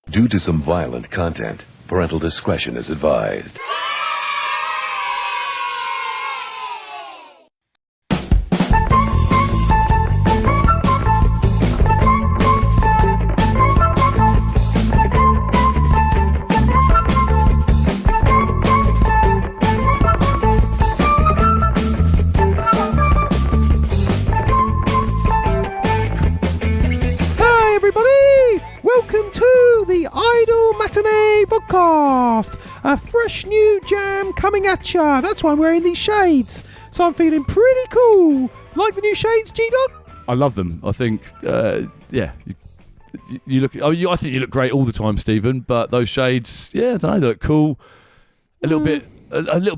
Due to some violent content, parental discretion is advised. Matinee vodcast, a fresh new jam coming at ya. That's why I'm wearing these shades, so I'm feeling pretty cool. Like the new shades, G-Dog? I love them. I think, yeah, you look. I think you look great all the time, Stephen. But those shades, yeah, I don't know, they look cool. A little bit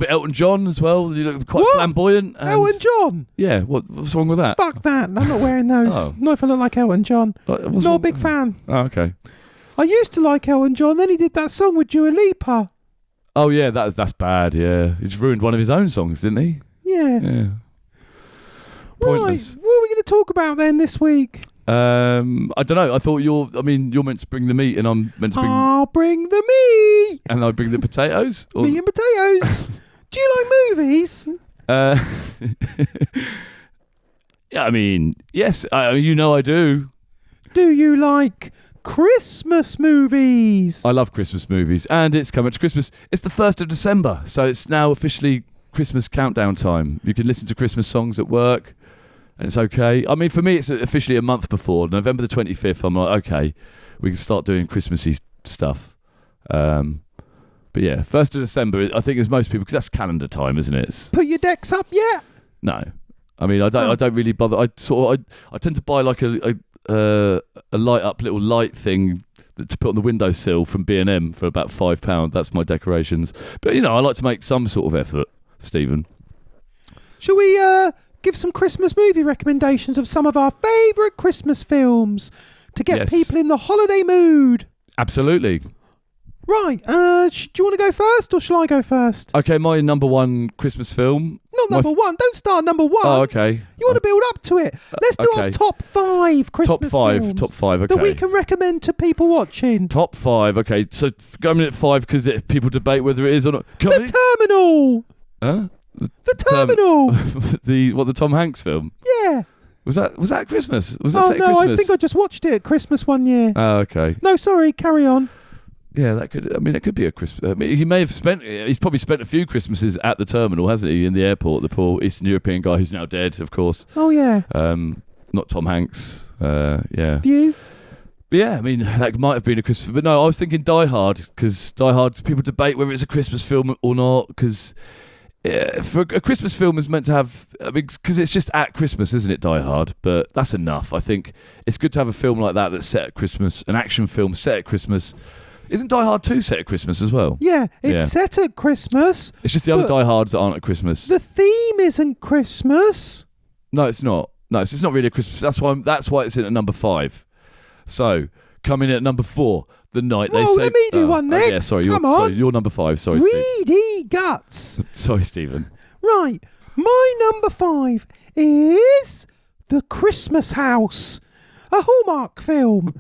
Elton John as well. You look quite flamboyant. And Elton John? Yeah. What's wrong with that? Fuck that. I'm not wearing those. Oh. Not if I look like Elton John. Not a big fan. Oh, okay. I used to like Elton John, then he did that song with Dua Lipa. Oh, yeah, that's bad, yeah. He just ruined one of his own songs, didn't he? Yeah. Pointless. Right, what are we going to talk about then this week? I don't know. I thought you're meant to bring the meat and I'm meant to bring... I'll bring the meat! And I'll bring the potatoes? Or... Meat and potatoes! Do you like movies? Yeah, I mean, yes, you know I do. Do you like... Christmas movies? I love Christmas movies, and it's coming to Christmas. It's the 1st of December, so it's now officially Christmas countdown time. You can listen to Christmas songs at work, and it's okay. I mean, for me, it's officially a month before. November the 25th, I'm like, okay, we can start doing Christmassy stuff. But yeah, 1st of December, I think as most people, because that's calendar time, isn't it? Put your decks up yet? No. I mean, I don't really bother. I tend to buy like a light up little light thing to put on the windowsill from B&M for about £5. That's my decorations. But I like to make some sort of effort, Stephen. Shall we give some Christmas movie recommendations of some of our favourite Christmas films to get people in the holiday mood? Absolutely. Right, do you want to go first or shall I go first? Okay, my number one Christmas film. Not number one, don't start number one. Oh, okay. You want to build up to it. Let's do our top 5 Christmas films. Top 5, okay. That we can recommend to people watching. Top 5, okay. So going at 5 because people debate whether it is or not. The Terminal! Huh? The Terminal! The Tom Hanks film? Yeah. Was that Christmas? Was that set at Christmas? Christmas? I think I just watched it at Christmas one year. Oh, okay. No, sorry, carry on. Yeah, it could be a Christmas. I mean, he's probably spent a few Christmases at the terminal, hasn't he, in the airport, the poor Eastern European guy who's now dead, of course. Oh, yeah. Not Tom Hanks. Yeah. View? But yeah, I mean, that might have been a Christmas... But no, I was thinking Die Hard, because Die Hard, people debate whether it's a Christmas film or not, because for a Christmas film is meant to have... I mean, because it's just at Christmas, isn't it, Die Hard? But that's enough. I think it's good to have a film like that that's set at Christmas, an action film set at Christmas. Isn't Die Hard 2 set at Christmas as well? Yeah, it's set at Christmas. It's just the other Die Hards that aren't at Christmas. The theme isn't Christmas. No, it's not. No, it's just not really a Christmas. That's why it's in at number 5. So, coming in at number 4, The Night They Say... let me do one next. Yeah, sorry, you're number 5. Sorry, Greedy guts. Sorry, Stephen. Right, my number 5 is The Christmas House, a Hallmark film.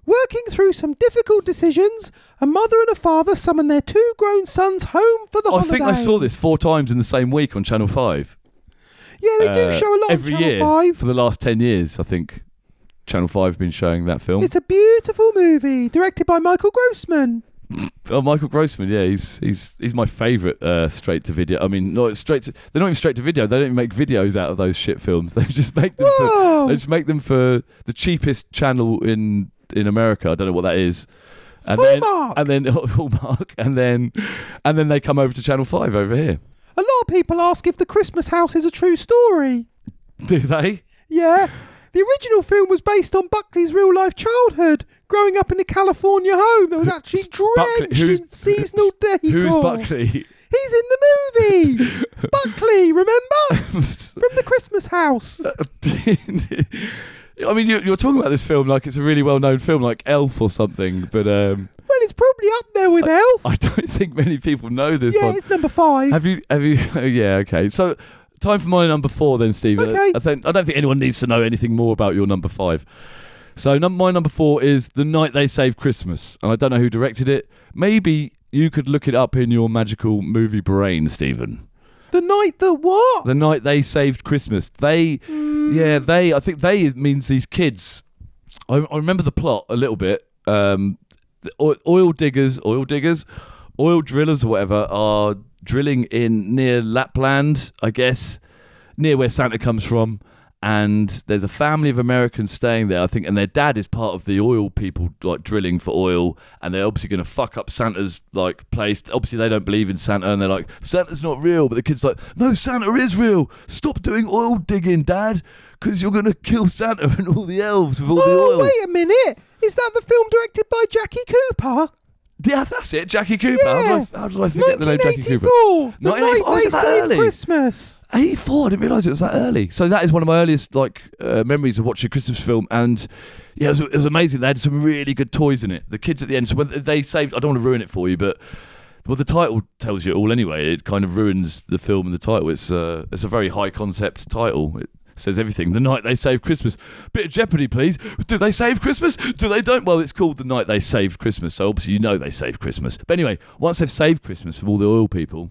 Working through some difficult decisions, a mother and a father summon their 2 grown sons home for the holidays. I think I saw this 4 times in the same week on Channel 5. Yeah, they do show a lot every on Channel year 5. For the last 10 years, I think Channel 5 have been showing that film. It's a beautiful movie, directed by Michael Grossman. Oh, Michael Grossman, yeah, he's my favourite straight to video. I mean, they're not even straight to video. They don't even make videos out of those shit films. They just make them. For the cheapest channel in America. I don't know what that is. And Hallmark, and then they come over to Channel 5 over here. A lot of people ask if The Christmas House is a true story. Do they? Yeah. The original film was based on Buckley's real-life childhood, growing up in a California home that was actually drenched in seasonal decor. Who's Buckley? He's in the movie. Buckley, remember? From The Christmas House. I mean, you're talking about this film like it's a really well-known film, like Elf or something, but... well, it's probably up there with Elf. I don't think many people know this one. Yeah, it's number 5. Have you? Yeah, okay. So, time for my number 4 then, Stephen. Okay. I don't think anyone needs to know anything more about your number 5. So my number 4 is The Night They Saved Christmas. And I don't know who directed it. Maybe you could look it up in your magical movie brain, Stephen. The night that what? The Night They Saved Christmas. I think they means these kids. I remember the plot a little bit. Oil drillers or whatever are drilling in near Lapland, I guess, near where Santa comes from. And there's a family of Americans staying there, I think, and their dad is part of the oil people, like drilling for oil, and they're obviously going to fuck up Santa's like place. Obviously, they don't believe in Santa, and they're like, Santa's not real. But the kid's like, no, Santa is real. Stop doing oil digging, Dad, because you're going to kill Santa and all the elves with all the oil. Oh, wait a minute. Is that the film directed by Jackie Cooper? Yeah, that's it, Jackie Cooper. Yeah. How did I forget the name Jackie Cooper? 1984. The Night They Saved Christmas. 84. I didn't realise it was that early. So that is one of my earliest memories of watching a Christmas film, and yeah, it was amazing. They had some really good toys in it. The kids at the end. So when they saved, I don't want to ruin it for you, but the title tells you it all anyway. It kind of ruins the film and the title. It's a very high concept title. It says everything. The Night They Saved Christmas. Bit of Jeopardy, please. Do they save Christmas? Do they don't? Well, it's called The Night They Saved Christmas, so obviously you know they saved Christmas. But anyway, once they've saved Christmas from all the oil people,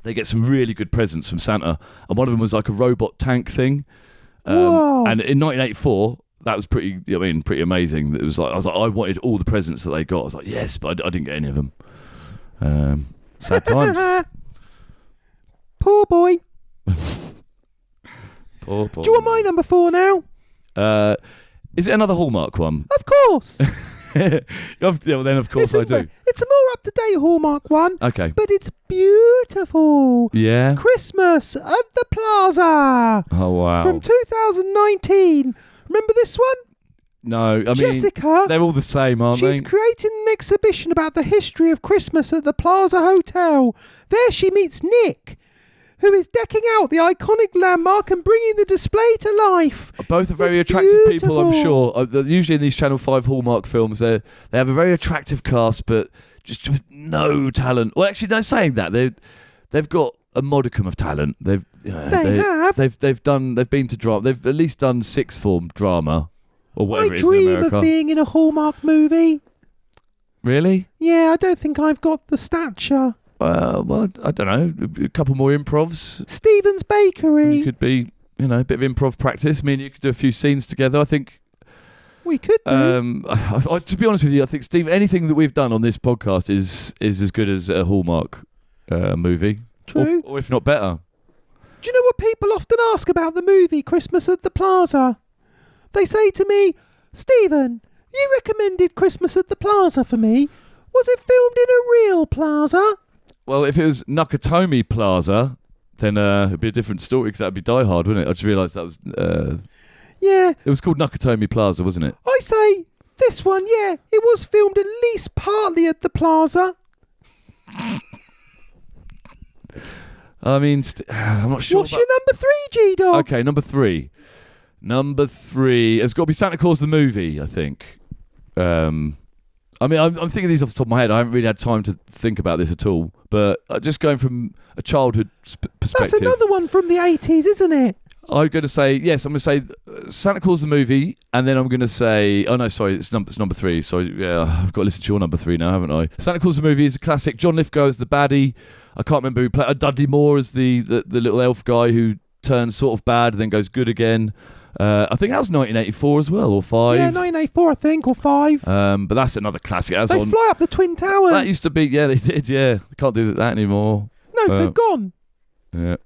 they get some really good presents from Santa, and one of them was like a robot tank thing. Whoa. And in 1984, that was pretty amazing. It was like I wanted all the presents that they got. I was like, yes, but I didn't get any of them. Sad times. Poor boy. Poor. Do you want my number 4 now? Is it another Hallmark one? Of course. Yeah, well, then of course I do. It's a more up-to-date Hallmark one. Okay. But it's beautiful. Yeah. Christmas at the Plaza. Oh wow. From 2019. Remember this one? No, I mean Jessica. they're all the same, aren't She's they? creating an exhibition about the history of Christmas at the Plaza Hotel. There she meets Nick, who is decking out the iconic landmark and bringing the display to life. Both are very It's attractive people, I'm beautiful. sure. Usually in these Channel 5 Hallmark films, they have a very attractive cast, but just with no talent. Well, actually, no, saying that, they've got a modicum of talent. They've been to drama. They've at least done sixth form drama or whatever I it is in dream America. of being in a Hallmark movie. Really? Yeah, I don't think I've got the stature. Well, I don't know. A couple more improvs. Stephen's Bakery. You could be, a bit of improv practice. I mean, you could do a few scenes together. I think. We could do. To be honest with you, I think Steve, anything that we've done on this podcast is as good as a Hallmark movie. True. Or if not better. Do you know what people often ask about the movie Christmas at the Plaza? They say to me, Stephen, you recommended Christmas at the Plaza for me. Was it filmed in a real plaza? Well, if it was Nakatomi Plaza, then it'd be a different story because that'd be Die Hard, wouldn't it? I just realised that was... Yeah. It was called Nakatomi Plaza, wasn't it? I say, this one, yeah, it was filmed at least partly at the plaza. I mean, I'm not sure. What's your number 3, G-Dog? Okay, number 3. Number 3 has got to be Santa Claus the movie, I think. I mean, I'm thinking of these off the top of my head. I haven't really had time to think about this at all. But just going from a childhood perspective. That's another one from the 80s, isn't it? I'm going to say, yes, I'm going to say Santa Claus the movie, and then I'm going to say, oh no, sorry, it's number 3. Sorry, yeah, I've got to listen to your number 3 now, haven't I? Santa Claus the movie is a classic. John Lithgow as the baddie. I can't remember who played. Dudley Moore as the little elf guy who turns sort of bad and then goes good again. I think that was 1984 as well, or 5. Yeah, 1984, I think, or 5. But that's another classic. That's they fly up the Twin Towers. That used to be, yeah, they did, yeah. They can't do that anymore. No, because they've gone. Yeah.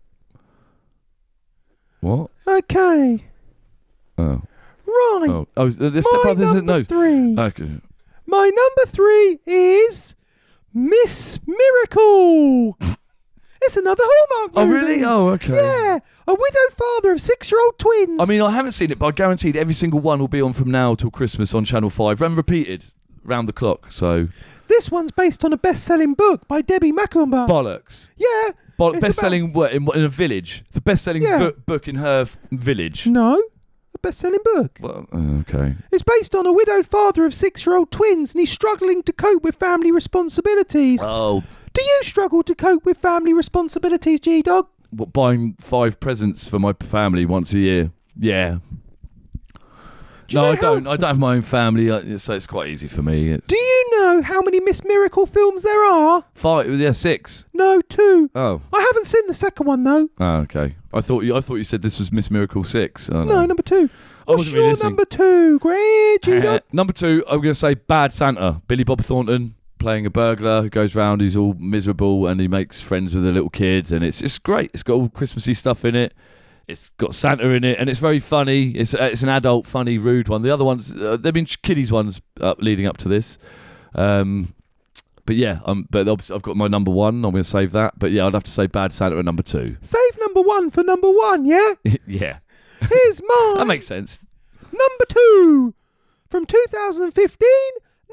What? Okay. Oh. Right. Oh, this My number 3. Okay. My number 3 is Miss Miracle. It's another Hallmark movie. Oh, really? Oh, okay. Yeah. A widowed father of 6-year-old twins. I mean, I haven't seen it, but I guaranteed every single one will be on from now till Christmas on Channel 5 and repeated round the clock. So this one's based on a best-selling book by Debbie Macumber. bollocks. Yeah. Best-selling what in a village? The best-selling book in her village. No. A best-selling book. Well, okay. It's based on a widowed father of 6-year-old twins, and he's struggling to cope with family responsibilities. Oh. Do you struggle to cope with family responsibilities, G-Dog? What, buying 5 presents for my family once a year? Yeah. Do you know I don't. I don't have my own family, so it's quite easy for me. Do you know how many Miss Miracle films there are? 5, yeah, 6. No, 2. Oh. I haven't seen the second one though. Oh, okay. I thought you said this was Miss Miracle 6. Oh, No, number 2. What's wasn't your really listening. number 2, Greg? G-Dog? Number 2, I'm going to say Bad Santa. Billy Bob Thornton playing a burglar who goes round. He's all miserable and he makes friends with a little kid, and it's just great. It's got all Christmassy stuff in it. It's got Santa in it, and it's very funny. It's an adult, funny, rude one. The other ones, they've been kiddies ones leading up to this. But yeah, but obviously I've got my number 1. I'm going to save that. But yeah, I'd have to say Bad Santa at number 2. Save number 1 for number 1, yeah? Yeah. Here's mine. That makes sense. Number 2. From 2015,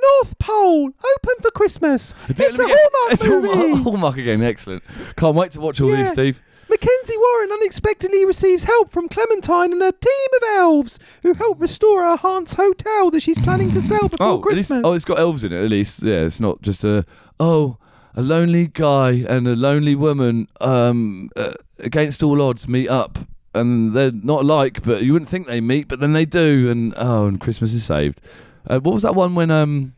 North Pole, open for Christmas. It's a Hallmark movie. Hallmark again, excellent. Can't wait to watch all these, Steve. Mackenzie Warren unexpectedly receives help from Clementine and her team of elves who help restore her aunt's hotel that she's planning to sell before Christmas. It's got elves in it at least. Yeah, it's not just a lonely guy and a lonely woman against all odds meet up, and they're not alike, but you wouldn't think they meet, but then they do, and Christmas is saved. What was that one when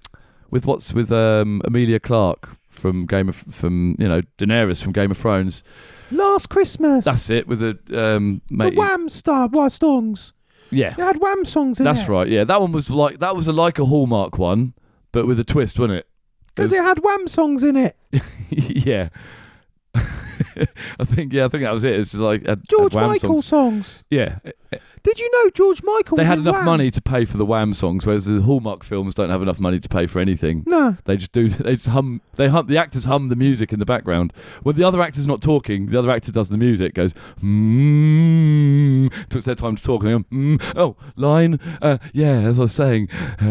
with Emilia Clarke from Daenerys from Game of Thrones? Last Christmas. That's it, with the the Wham songs. Yeah, it had Wham songs in it. That's right. Yeah, that one was like a Hallmark one, but with a twist, wasn't it? Because it had Wham songs in it. Yeah. I think that was it. It's just like George Michael songs. Yeah. Did you know George Michael? They had enough Wham? money to pay for the Wham songs, whereas the Hallmark films don't have enough money to pay for anything. No, they just hum. The actors hum the music in the background. When the other actor's not talking, the other actor does the music. Goes took their time to talk. And they go, line. Yeah, as I was saying,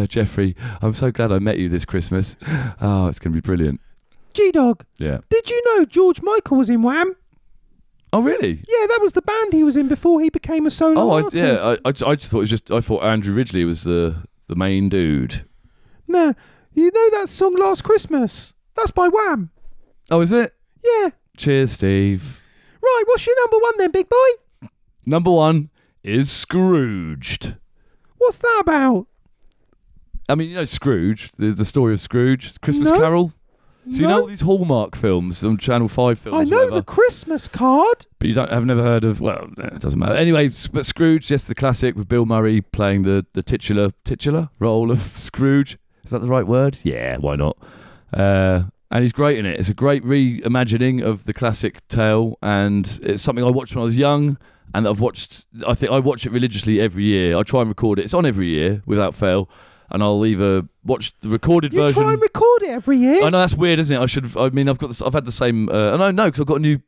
Jeffrey, I'm so glad I met you this Christmas. Oh, it's going to be brilliant. G-Dog. Yeah. Did you know George Michael was in Wham? Oh, really? Yeah, that was the band he was in before he became a solo artist. I just thought I thought Andrew Ridgeley was the main dude. Nah, you know that song Last Christmas? That's by Wham. Oh, is it? Yeah. Cheers, Steve. Right, what's your number 1 then, big boy? Number 1 is Scrooged. What's that about? I mean, you know Scrooge, the story of Scrooge, Christmas Carol. So you know all these Hallmark films on Channel 5 films. I know the Christmas Card. But I've never heard of, well, it doesn't matter. Anyway, but Scrooge, yes, the classic with Bill Murray playing the titular role of Scrooge. Is that the right word? Yeah, why not? And he's great in it. It's a great reimagining of the classic tale, and it's something I watched when I was young, and I've watched, I think I watch it religiously every year. I try and record it. It's on every year without fail. And I'll either watch the recorded version. You try and record it every year. I know that's weird, isn't it? I've had the same. And I know because I've got a new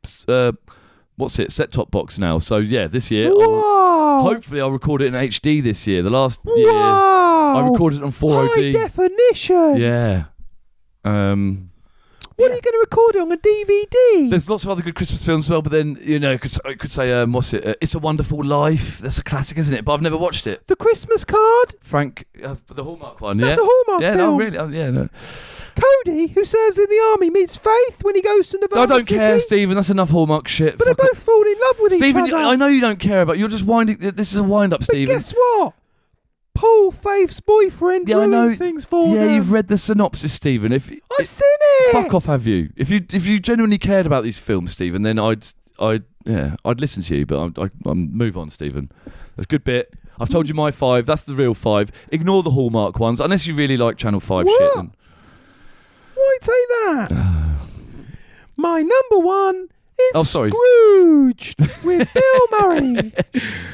set-top box now. So yeah, this year, hopefully I'll record it in HD this year. The last year, I recorded it on 4OD. High definition. Yeah. What are you going to record it on a DVD? There's lots of other good Christmas films as well, but then, I could say, what's it? It's a Wonderful Life. That's a classic, isn't it? But I've never watched it. The Christmas Card? Frank, the Hallmark one, That's a Hallmark film. Yeah, no, really. Oh, yeah, no. Cody, who serves in the army, meets Faith when he goes to Nevada I don't City. care, Stephen. That's enough Hallmark shit. But they both fall in love with Stephen, each other. I know you don't care about. You're just winding. This is a wind-up, Stephen. But guess what? Paul, Faith's boyfriend, ruins things for them. Yeah, you've read the synopsis, Stephen. I've seen it. Fuck off, have you? If you genuinely cared about these films, Stephen, then I'd listen to you. But I'm move on, Stephen. That's a good bit. I've told you my 5. That's the real 5. Ignore the Hallmark ones, unless you really like Channel 5 shit. Then. Why'd say that? My number 1 is Scrooged with Bill Murray.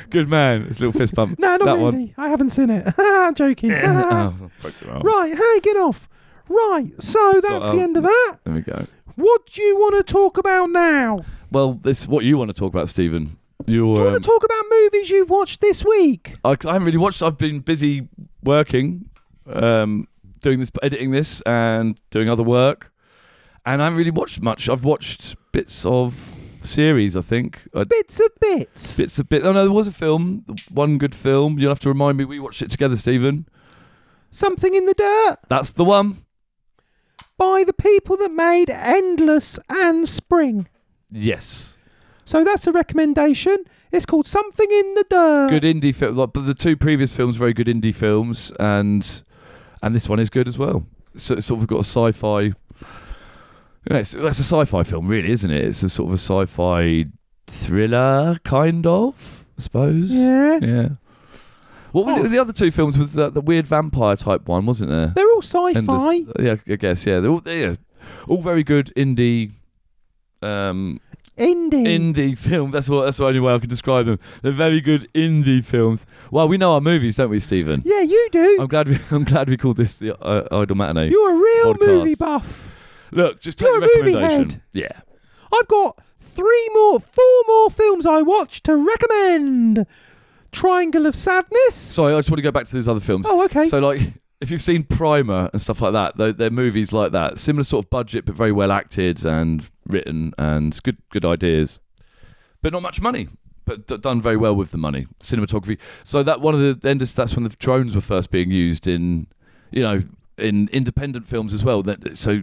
Good man. It's a little fist bump. No, not that really. One. I haven't seen it. Joking. Right, hey, get off. Right, so that's the end of that. There we go. What do you want to talk about now? Well, this is what you want to talk about, Stephen. Do you want to talk about movies you've watched this week? I haven't really watched. I've been busy working, doing this, editing this, and doing other work. And I haven't really watched much. I've watched bits of series, I think. Bits of bits? Bits of bits. Oh, no, there was a film. One good film. You'll have to remind me. We watched it together, Stephen. Something in the Dirt. That's the one. By the people that made Endless and Spring. Yes. So that's a recommendation. It's called Something in the Dirt. Good indie film. But the two previous films, very good indie films, and this one is good as well. So it's sort of got a sci-fi. You know, it's a sci-fi film, really, isn't it? It's a sort of a sci-fi thriller, kind of, I suppose. Yeah. What were the other two films? Was the weird vampire type one, wasn't there? They're all sci-fi. Yeah, I guess. Yeah, they're all very good indie. Indie film. That's the only way I could describe them. They're very good indie films. Well, we know our movies, don't we, Stephen? Yeah, you do. I'm glad we called this the Idle Matinee. You're a real podcast. Movie buff. Look, just take You're the a movie recommendation. head. Yeah. I've got 4 more films I watched to recommend. Triangle of Sadness. Sorry, I just want to go back to these other films. Oh, okay. So, like, if you've seen Primer and stuff like that, they're movies like that. Similar sort of budget, but very well acted and written and good ideas. But not much money, but done very well with the money. Cinematography. So that's when the drones were first being used in independent films as well. So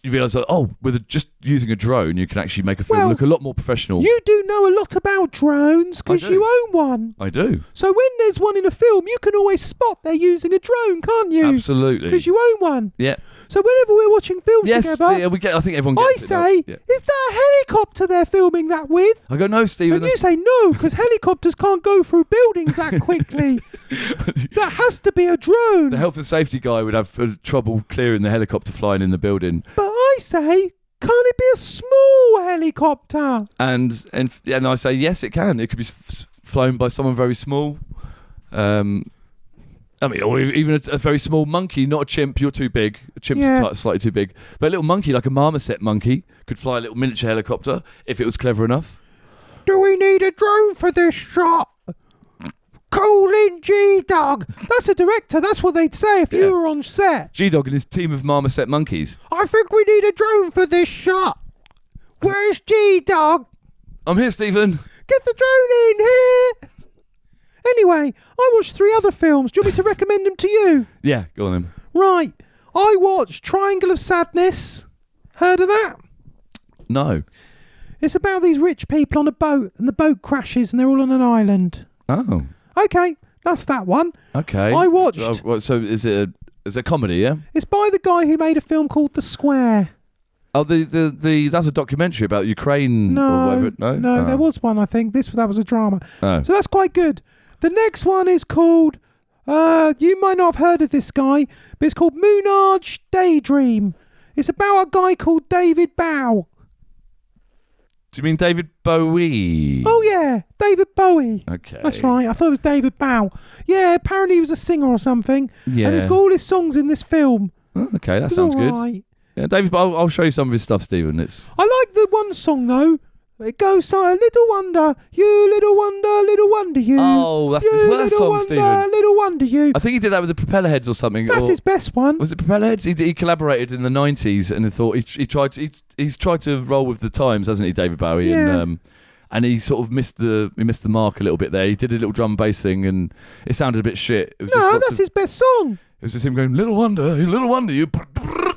you realise that, with just using a drone, you can actually make a film look a lot more professional. You do know a lot about drones because you own one. I do. So when there's one in a film, you can always spot they're using a drone, can't you? Absolutely. Because you own one. Yeah. So whenever we're watching films together, I think everyone gets is that a helicopter they're filming that with? I go, no, Stephen. And you say no, because helicopters can't go through buildings that quickly. That has to be a drone. The health and safety guy would have trouble clearing the helicopter flying in the building. But I say, can't it be a small helicopter? And I say, yes, it can. It could be flown by someone very small. Or even a very small monkey, not a chimp. You're too big. A chimp's slightly too big. But a little monkey, like a marmoset monkey, could fly a little miniature helicopter if it was clever enough. Do we need a drone for this shot? Call in G-Dog. That's a director. That's what they'd say if you were on set. G-Dog and his team of marmoset monkeys. I think we need a drone for this shot. Where's G-Dog? I'm here, Stephen. Get the drone in here. Anyway, I watched 3 other films. Do you want me to recommend them to you? Yeah, go on then. Right. I watched Triangle of Sadness. Heard of that? No. It's about these rich people on a boat, and the boat crashes, and they're all on an island. Oh. Okay, that's that one. Okay. I watched... So is it a comedy, yeah? It's by the guy who made a film called The Square. Oh, that's a documentary about Ukraine or whatever. No, there was one, I think. That was a drama. Oh. So that's quite good. The next one is called, you might not have heard of this guy, but it's called Moonage Daydream. It's about a guy called David Bowie. Do you mean David Bowie? Oh, yeah, David Bowie. Okay. That's right, I thought it was David Bowie. Yeah, apparently he was a singer or something. Yeah. And he's got all his songs in this film. Oh, okay, that sounds good. Right. Yeah, David, I'll show you some of his stuff, Stephen. I like the one song, though. It goes, little wonder, you little wonder, you. Oh, that's his worst song, Stephen. Little wonder, you. I think he did that with the Propeller Heads or something. That's his best one. Was it Propeller Heads? He collaborated in the 90s and he thought he's tried to roll with the times, hasn't he, David Bowie? Yeah. And he sort of missed the mark a little bit there. He did a little drum and bass thing and it sounded a bit shit. It was that's his best song. It was just him going, little wonder, you,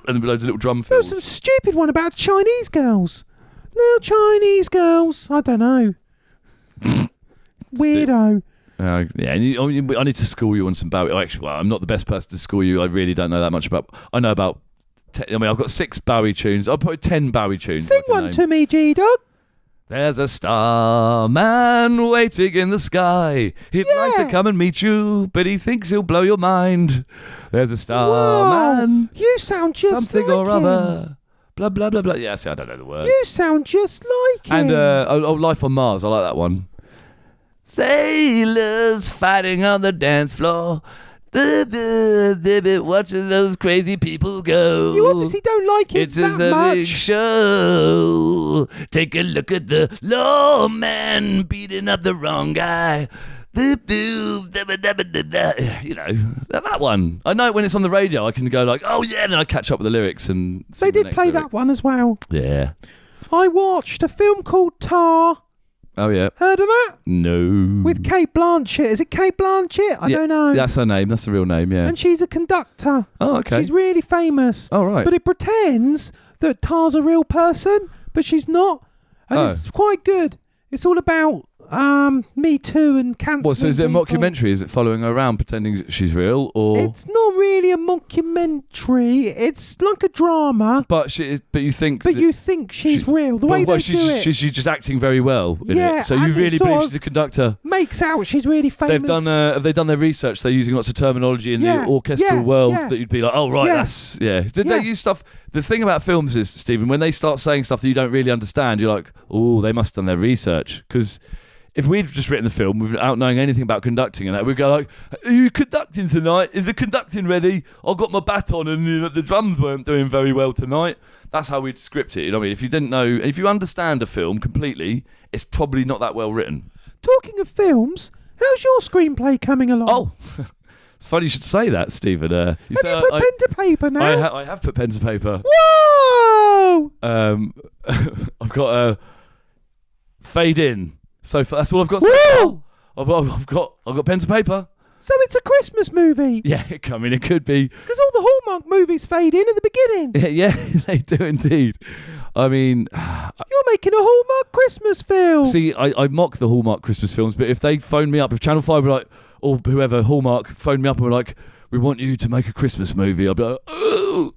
and loads of little drum fills. There was some stupid one about Chinese girls. Little Chinese girls. I don't know. Weirdo. Yeah, I need to school you on some Bowie. Actually, I'm not the best person to school you. I really don't know that much about. I know about. I've got 6 Bowie tunes. I'll put 10 Bowie tunes. Sing one to me, G-Dog. There's a starman waiting in the sky. He'd like to come and meet you, but he thinks he'll blow your mind. There's a starman. You sound just something like or him. other. Blah, blah, blah, blah. Yeah, see, I don't know the words. You sound just like him. And Life on Mars. I like that one. Sailors fighting on the dance floor. Watching those crazy people go. You obviously don't like it that much. Big show. Take a look at the lawman beating up the wrong guy. You know, that one. I know when it's on the radio, I can go like, oh yeah, then I catch up with the lyrics and. They did play that one as well. Yeah. I watched a film called Tar. Oh yeah. Heard of that? No. With Kate Blanchett. Is it Kate Blanchett? I don't know. That's her name. That's the real name. Yeah. And she's a conductor. Oh, okay. She's really famous. Oh, right. But it pretends that Tar's a real person, but she's not. and Oh. it's quite good. It's all about Me Too and cancer. What? So is it a mockumentary? Is it following her around pretending she's real, or? It's not really a mockumentary. It's like a drama. But you think. But you think she's real. The way they do it. She's just acting very well in Yeah, it. So and you it really sort believe of she's a conductor. makes out she's really famous. Have they done their research? They're using lots of terminology in Yeah, the orchestral yeah, world yeah. that you'd be like, oh right, Yeah. that's Did Yeah. they use stuff? The thing about films is, Stephen, when they start saying stuff that you don't really understand, you're like, oh, they must have done their research. Because if we'd just written the film without knowing anything about conducting and that, we'd go like, are you conducting tonight? Is the conducting ready? I've got my baton and the drums weren't doing very well tonight. That's how we'd script it. You know what I mean? If you didn't know, if you understand a film completely, it's probably not that well written. Talking of films, how's your screenplay coming along? Oh, it's funny you should say that, Stephen. Have you put pen to paper now? I have put pen to paper. Whoa! I've got a fade in. So that's all I've got. Whoa! I've got pen to paper. So it's a Christmas movie. Yeah, I mean it could be. Because all the Hallmark movies fade in at the beginning. Yeah, they do indeed. I mean, You're making a Hallmark Christmas film. see, I mock the Hallmark Christmas films, but if they phoned me up, if Channel 5 were like, or whoever, Hallmark, phoned me up and were like, we want you to make a Christmas movie, I'd be like, oh,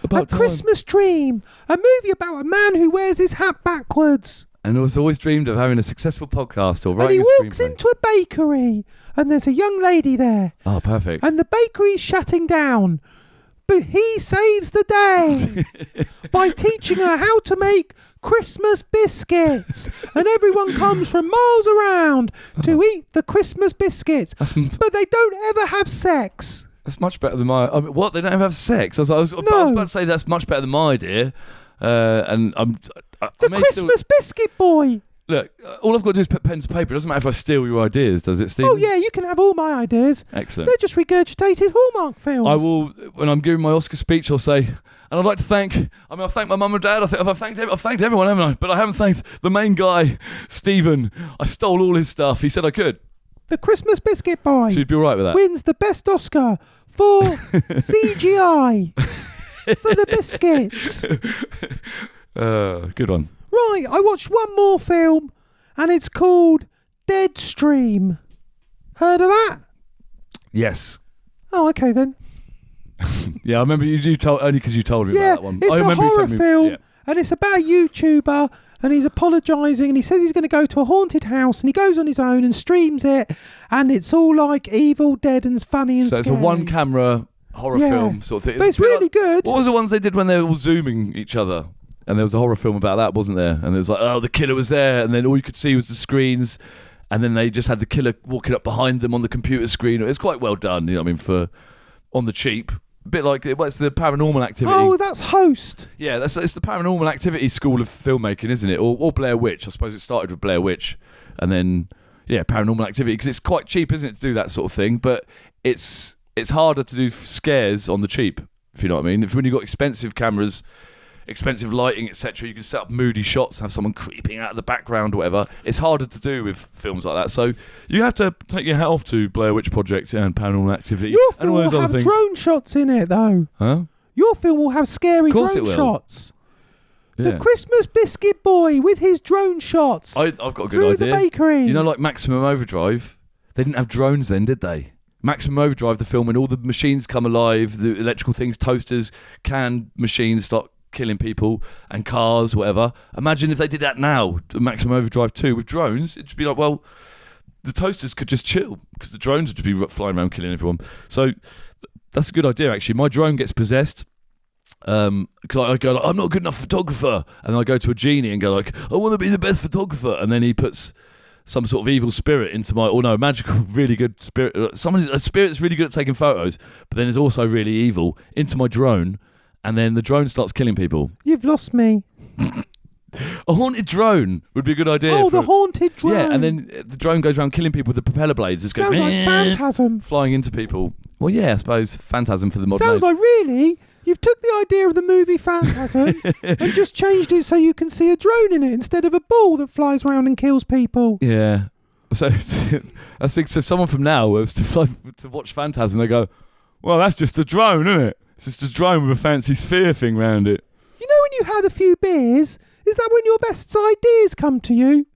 A Christmas Dream. A movie about a man who wears his hat backwards. And I was always dreamed of having a successful podcast or And writing he a walks screenplay. into a bakery and there's a young lady there. Oh, perfect. And the bakery's shutting down. But he saves the day by teaching her how to make Christmas biscuits. And everyone comes from miles around to eat the Christmas biscuits. But they don't ever have sex. That's much better than my... I mean, what? They don't have sex? I was about to say that's much better than my idea. And The Christmas biscuit boy. Look, all I've got to do is put pen to paper. It doesn't matter if I steal your ideas, does it, Stephen? Oh, yeah, you can have all my ideas. Excellent. They're just regurgitated Hallmark films. I will, when I'm giving my Oscar speech, I'll say, and I'd like to thank, I've thanked my mum and dad, I've thanked everyone, haven't I? But I haven't thanked the main guy, Stephen. I stole all his stuff. He said I could. The Christmas biscuit boy So you'd be all right with that? wins the best Oscar for CGI for the biscuits. Good one. Right, I watched one more film, and it's called Deadstream. Heard of that? Yes. Oh, okay then. Yeah, I remember you told, only because you told me Yeah, about that one. it's I a remember you horror telling me- film, yeah. and it's about a YouTuber, and he's apologising, and he says he's going to go to a haunted house, and he goes on his own and streams it, and it's all like Evil Dead and funny and So it's a scary. one-camera horror Yeah. film sort of thing. But it's a bit really like- good. What was the ones they did when they were all zooming each other? And there was a horror film about that, wasn't there? And it was like, oh, the killer was there, and then all you could see was the screens, and then they just had the killer walking up behind them on the computer screen. It was quite well done, you know what I mean, for on the cheap. A bit like it's the Paranormal Activity. Oh, that's Host. Yeah, it's the Paranormal Activity school of filmmaking, isn't it? Or Blair Witch. I suppose it started with Blair Witch, and then Paranormal Activity, because it's quite cheap, isn't it, to do that sort of thing? But it's harder to do scares on the cheap, if you know what I mean. When you've got expensive cameras, expensive lighting, etc., you can set up moody shots, have someone creeping out of the background or whatever. It's harder to do with films like that. So you have to take your hat off to Blair Witch Project and Paranormal Activity Your and film all those will other have things. drone shots in it, though. Huh? Your film will have scary Of course drone it will. shots. The Yeah. Christmas biscuit boy with his drone shots I've got a good through idea. the bakery. You know, like Maximum Overdrive, they didn't have drones then, did they? Maximum Overdrive, the film, when all the machines come alive, the electrical things, toasters, can machines start killing people, and cars, whatever. Imagine if they did that now, to Maximum Overdrive 2 with drones. It'd be like, well, the toasters could just chill because the drones would just be flying around killing everyone. So that's a good idea, actually. My drone gets possessed because I go like, I'm not a good enough photographer, and I go to a genie and go like, I want to be the best photographer, and then he puts some sort of evil spirit into my, or no, magical, really good spirit, a spirit that's really good at taking photos, but then is also really evil, into my drone, and then the drone starts killing people. You've lost me. A haunted drone would be a good idea. Oh, for the haunted drone. Yeah, and then the drone goes around killing people with the propeller blades. It's Sounds like Phantasm. flying into people. Well, yeah, I suppose Phantasm for the modern Sounds age. like really. You've took the idea of the movie Phantasm and just changed it so you can see a drone in it instead of a ball that flies around and kills people. Yeah. So I think so. Someone from now was to watch Phantasm. They go, well, that's just a drone, isn't it? It's just a drone with a fancy sphere thing round it. You know when you had a few beers, Is that when your best ideas come to you?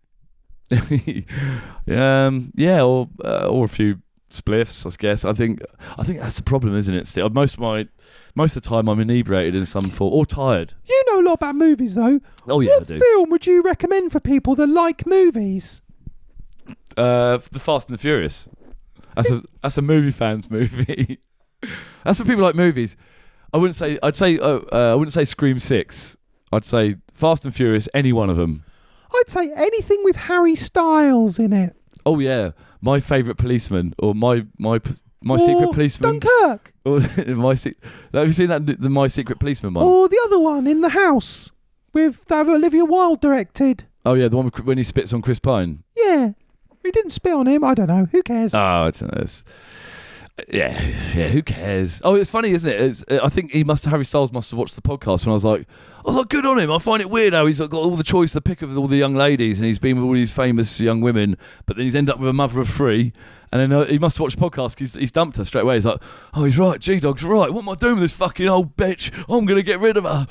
Yeah, or a few spliffs, I guess. I think that's the problem, isn't it? Still, most of the time I'm inebriated in some form or tired. You know a lot about movies, though. Oh yeah, what I do. film would you recommend for people that like movies? The Fast and the Furious. That's a movie fans movie. That's for people like movies. I wouldn't say Scream 6. I'd say Fast and Furious, any one of them. I'd say anything with Harry Styles in it. Oh yeah, My Favourite Policeman, or my Secret Policeman. Dunkirk. Or have you seen that the My Secret Policeman one? Or the other one, In the House, with that Olivia Wilde directed. Oh yeah, the one when he spits on Chris Pine. Yeah, he didn't spit on him. I don't know. Who cares? Oh, I don't know. Yeah. Who cares? Oh, it's funny, isn't it? I think Harry Styles must have watched the podcast when I was like, good on him. I find it weird how he's got all the choice to pick of all the young ladies, and he's been with all these famous young women, but then he's ended up with a mother of 3. And then he must have watched the podcast because he's dumped her straight away. He's like, oh, he's right. G-Dog's right. What am I doing with this fucking old bitch? I'm going to get rid of her.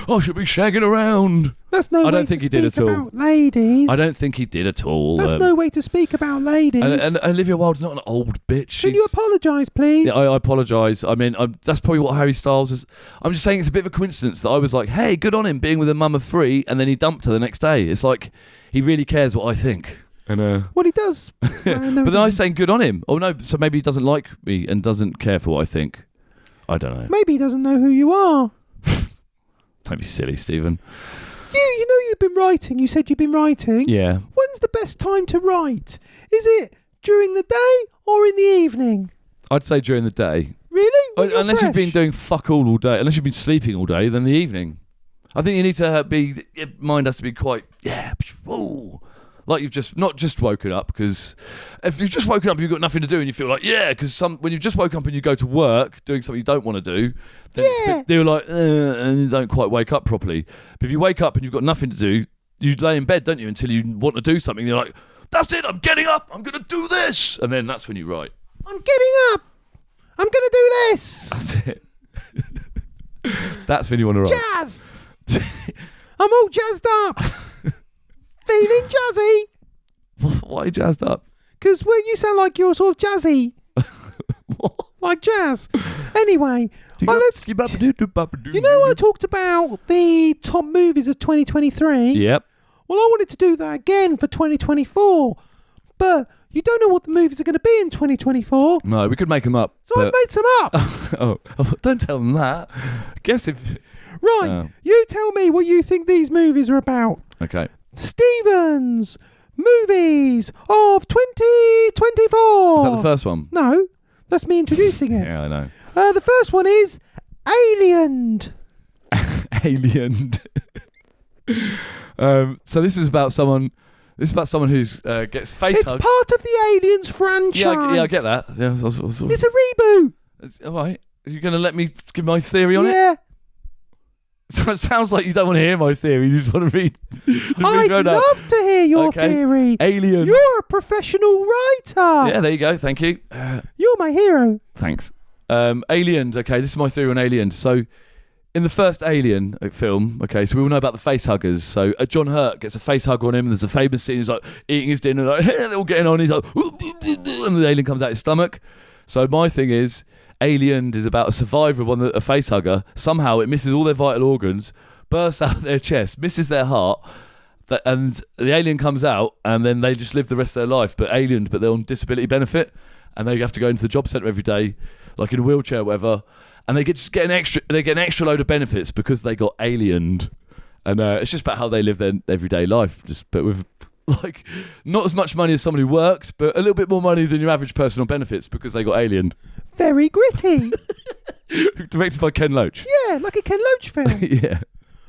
I should be shagging around. That's no way to speak about ladies. I don't think he did at all. That's no way to speak about ladies. And Olivia Wilde's not an old bitch. Can you apologise, please? Yeah, I apologise. I mean, that's probably what Harry Styles is. I'm just saying it's a bit of a coincidence that I was like, hey, good on him being with a mum of 3, and then he dumped her the next day. It's like he really cares what I think. And well, he does. but then I was saying good on him. Oh no, so maybe he doesn't like me and doesn't care for what I think. I don't know. Maybe he doesn't know who you are. Don't be silly, Stephen. You know you've been writing. You said you've been writing. Yeah. When's the best time to write? Is it during the day or in the evening? I'd say during the day. Really? Unless you've been doing fuck all day. Unless you've been sleeping all day, then the evening. I think you need to your mind has to be quite, whoa. Like you've not just woken up, because if you've just woken up and you've got nothing to do and you feel like, because when you've just woken up and you go to work doing something you don't want to do, then you're like, and you don't quite wake up properly. But if you wake up and you've got nothing to do, you lay in bed, don't you, until you want to do something. And you're like, that's it, I'm getting up, I'm going to do this. And then that's when you write. I'm getting up, I'm going to do this. That's it. That's when you want to write. Jazz. I'm all jazzed up. Feeling jazzy. Why are you jazzed up? Because you sound like you're sort of jazzy. Like jazz. Anyway, you know I talked about the top movies of 2023? Yep. Well, I wanted to do that again for 2024. But you don't know what the movies are going to be in 2024. No, we could make them up. So I've made some up. Oh, don't tell them that. Guess if... Right, you tell me what you think these movies are about. Okay. Stevens movies of 2024. Is that the first one? No, that's me introducing it. Yeah, I know. The first one is Aliened. Aliened. So this is about someone. This is about someone who's gets face hugged. It's part of the Aliens franchise. Yeah, I get that. Yeah, it's a reboot. All right. Are you going to let me give my theory on it? Yeah. So it sounds like you don't want to hear my theory. You just want to read. I'd love to hear your theory. Alien. You're a professional writer. Yeah, there you go. Thank you. You're my hero. Thanks. Aliened. Okay, this is my theory on Aliened. So, in the first Alien film, okay, so we all know about the face huggers. So John Hurt gets a face hug on him, and there's a famous scene. He's like eating his dinner, like they're all getting on. He's like, and the alien comes out his stomach. So my thing is, Aliened is about a survivor of a face hugger. Somehow it misses all their vital organs, bursts out their chest, misses their heart, and the alien comes out, and then they just live the rest of their life, but they're on disability benefit, and they have to go into the job centre every day, like in a wheelchair or whatever, and they get an extra load of benefits because they got aliened. And it's just about how they live their everyday life, but with like not as much money as someone who works, but a little bit more money than your average person on benefits because they got aliened. Very gritty. Directed by Ken Loach. Yeah, like a Ken Loach film. Yeah.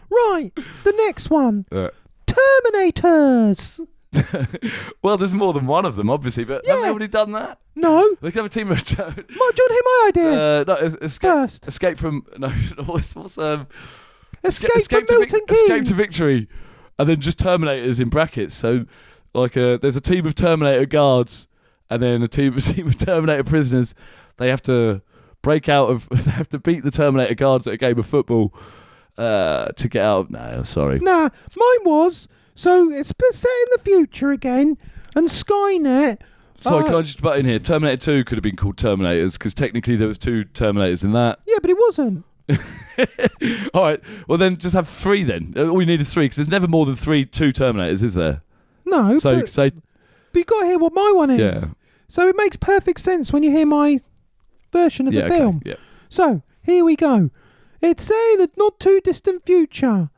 Right, the next one. Terminators. Well, there's more than one of them, obviously, but haven't they already done that? No. They could have a team of... Do you want to hear my idea? No, Escape from... No, what's Escape from Milton Keynes. Escape to Victory. And then just Terminators in brackets. So, like, there's a team of Terminator guards and then a team of Terminator prisoners. They have to break out of... They have to beat the Terminator guards at a game of football. to get out. No, sorry. Nah, mine was. So it's set in the future again, and Skynet. Sorry, can I just butt in here? Terminator 2 could have been called Terminators because technically there was 2 Terminators in that. Yeah, but it wasn't. All right, well then just have 3 then. All you need is 3 because there's never more than 2 Terminators, is there? No, so but you got to hear what my one is. Yeah. So it makes perfect sense when you hear my version of the film. Yeah. So here we go. It's set in a not too distant future,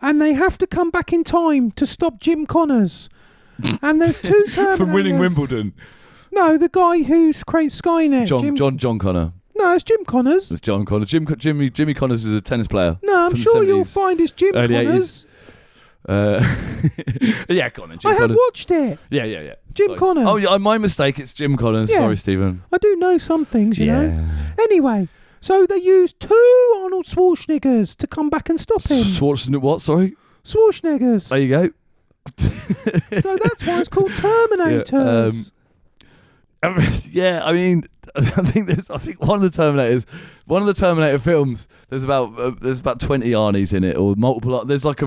and they have to come back in time to stop Jim Connors. And there's 2 Terminators. From winning Wimbledon. No, the guy who creates Skynet. John Connor. No, it's Jim Connors. It's John Connor. Jimmy Connors is a tennis player. No, I'm sure you'll find it's Jim Connors. Yeah, go on then, Jim I Connors. have watched it. Yeah. Jim Connors. Oh, yeah, my mistake. It's Jim Connors. Yeah. Sorry, Stephen. I do know some things, you know. Anyway, so they used 2 Arnold Schwarzeneggers to come back and stop him. Schwarzenegger, what? Sorry? Schwarzeneggers. There you go. So that's why it's called Terminators. Yeah, I mean, I think one of the Terminator films. There's about 20 Arnies in it, or multiple. There's like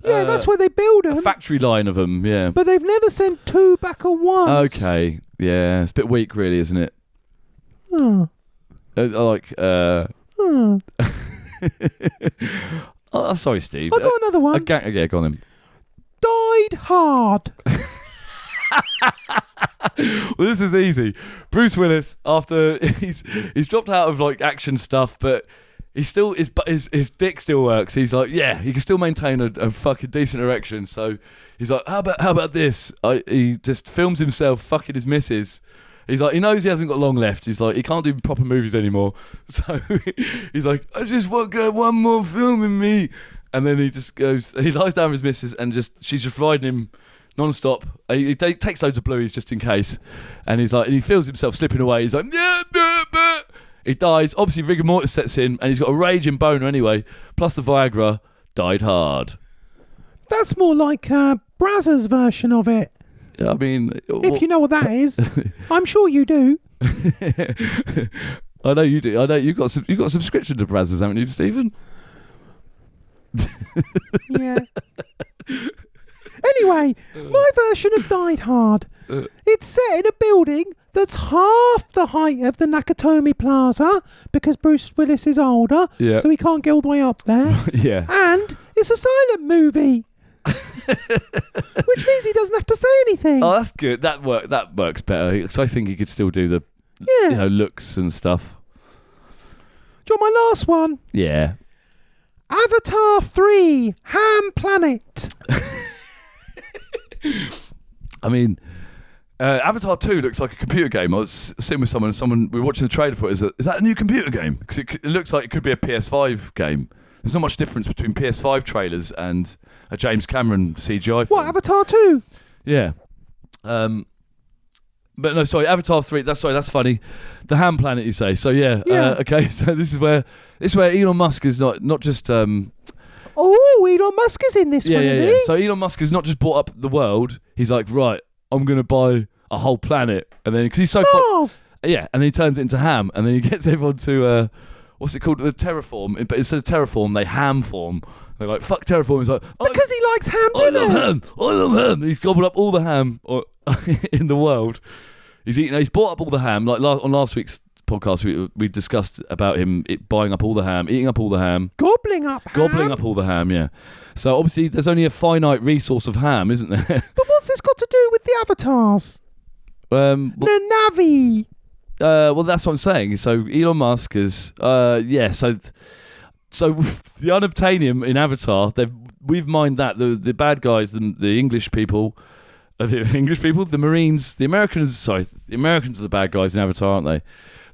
that's where they build them. A factory line of them. Yeah, but they've never sent 2 back at once. Okay, yeah, it's a bit weak, really, isn't it? Oh. Oh, sorry, Steve. I got another one. Yeah, go on then. Died hard. Well, this is easy. Bruce Willis, after he's dropped out of like action stuff, but he still his dick still works. He's like, yeah, he can still maintain a fucking decent erection. So he's like, how about this? He just films himself fucking his missus. He's like, he knows he hasn't got long left. He's like, he can't do proper movies anymore. So he's like, I just want one more film in me. And then he lies down with his missus and she's just riding him non-stop. He takes loads of blueies just in case. And he's like, and he feels himself slipping away. He's like, he dies. Obviously, rigor mortis sets in and he's got a raging boner anyway. Plus the Viagra, died hard. That's more like Brazzers' version of it. I mean, if you know what that is, I'm sure you do. I know you do. I know you've got a subscription to Brazzers, haven't you, Stephen? Yeah. Anyway, my version of Died Hard. It's set in a building that's half the height of the Nakatomi Plaza because Bruce Willis is older, so he can't get all the way up there. Yeah. And it's a silent movie. Which means he doesn't have to say anything. Oh, that's good. That works better. Because I think he could still do the looks and stuff. Do you want my last one? Yeah. Avatar 3 Ham Planet. I mean, Avatar 2 looks like a computer game. I was sitting with someone we were watching the trailer for it. Is that a new computer game? Because it looks like it could be a PS5 game. There's not much difference between PS5 trailers and a James Cameron CGI film. What, Avatar 2? Yeah. But no, sorry, Avatar 3, that's funny. The Ham Planet, you say. So yeah. Okay, so this is where Elon Musk is not just Elon Musk is in this one, is he? So Elon Musk has not just bought up the world. He's like, right, I'm going to buy a whole planet. And then, because he's so and then he turns it into ham. And then he gets everyone to, what's it called? The terraform. But instead of terraform, they ham form. They're like, fuck terraform. He's like, because he likes ham dinners. I love ham. He's gobbled up all the ham in the world. He's bought up all the ham. Like on last week's podcast, we discussed about him buying up all the ham, eating up all the ham. Gobbling up all the ham, yeah. So obviously there's only a finite resource of ham, isn't there? But what's this got to do with the avatars? The Navi. Well, that's what I'm saying. So Elon Musk is, so the unobtainium in Avatar, we've mined that. The bad guys, the English people, the Marines, the Americans are the bad guys in Avatar, aren't they?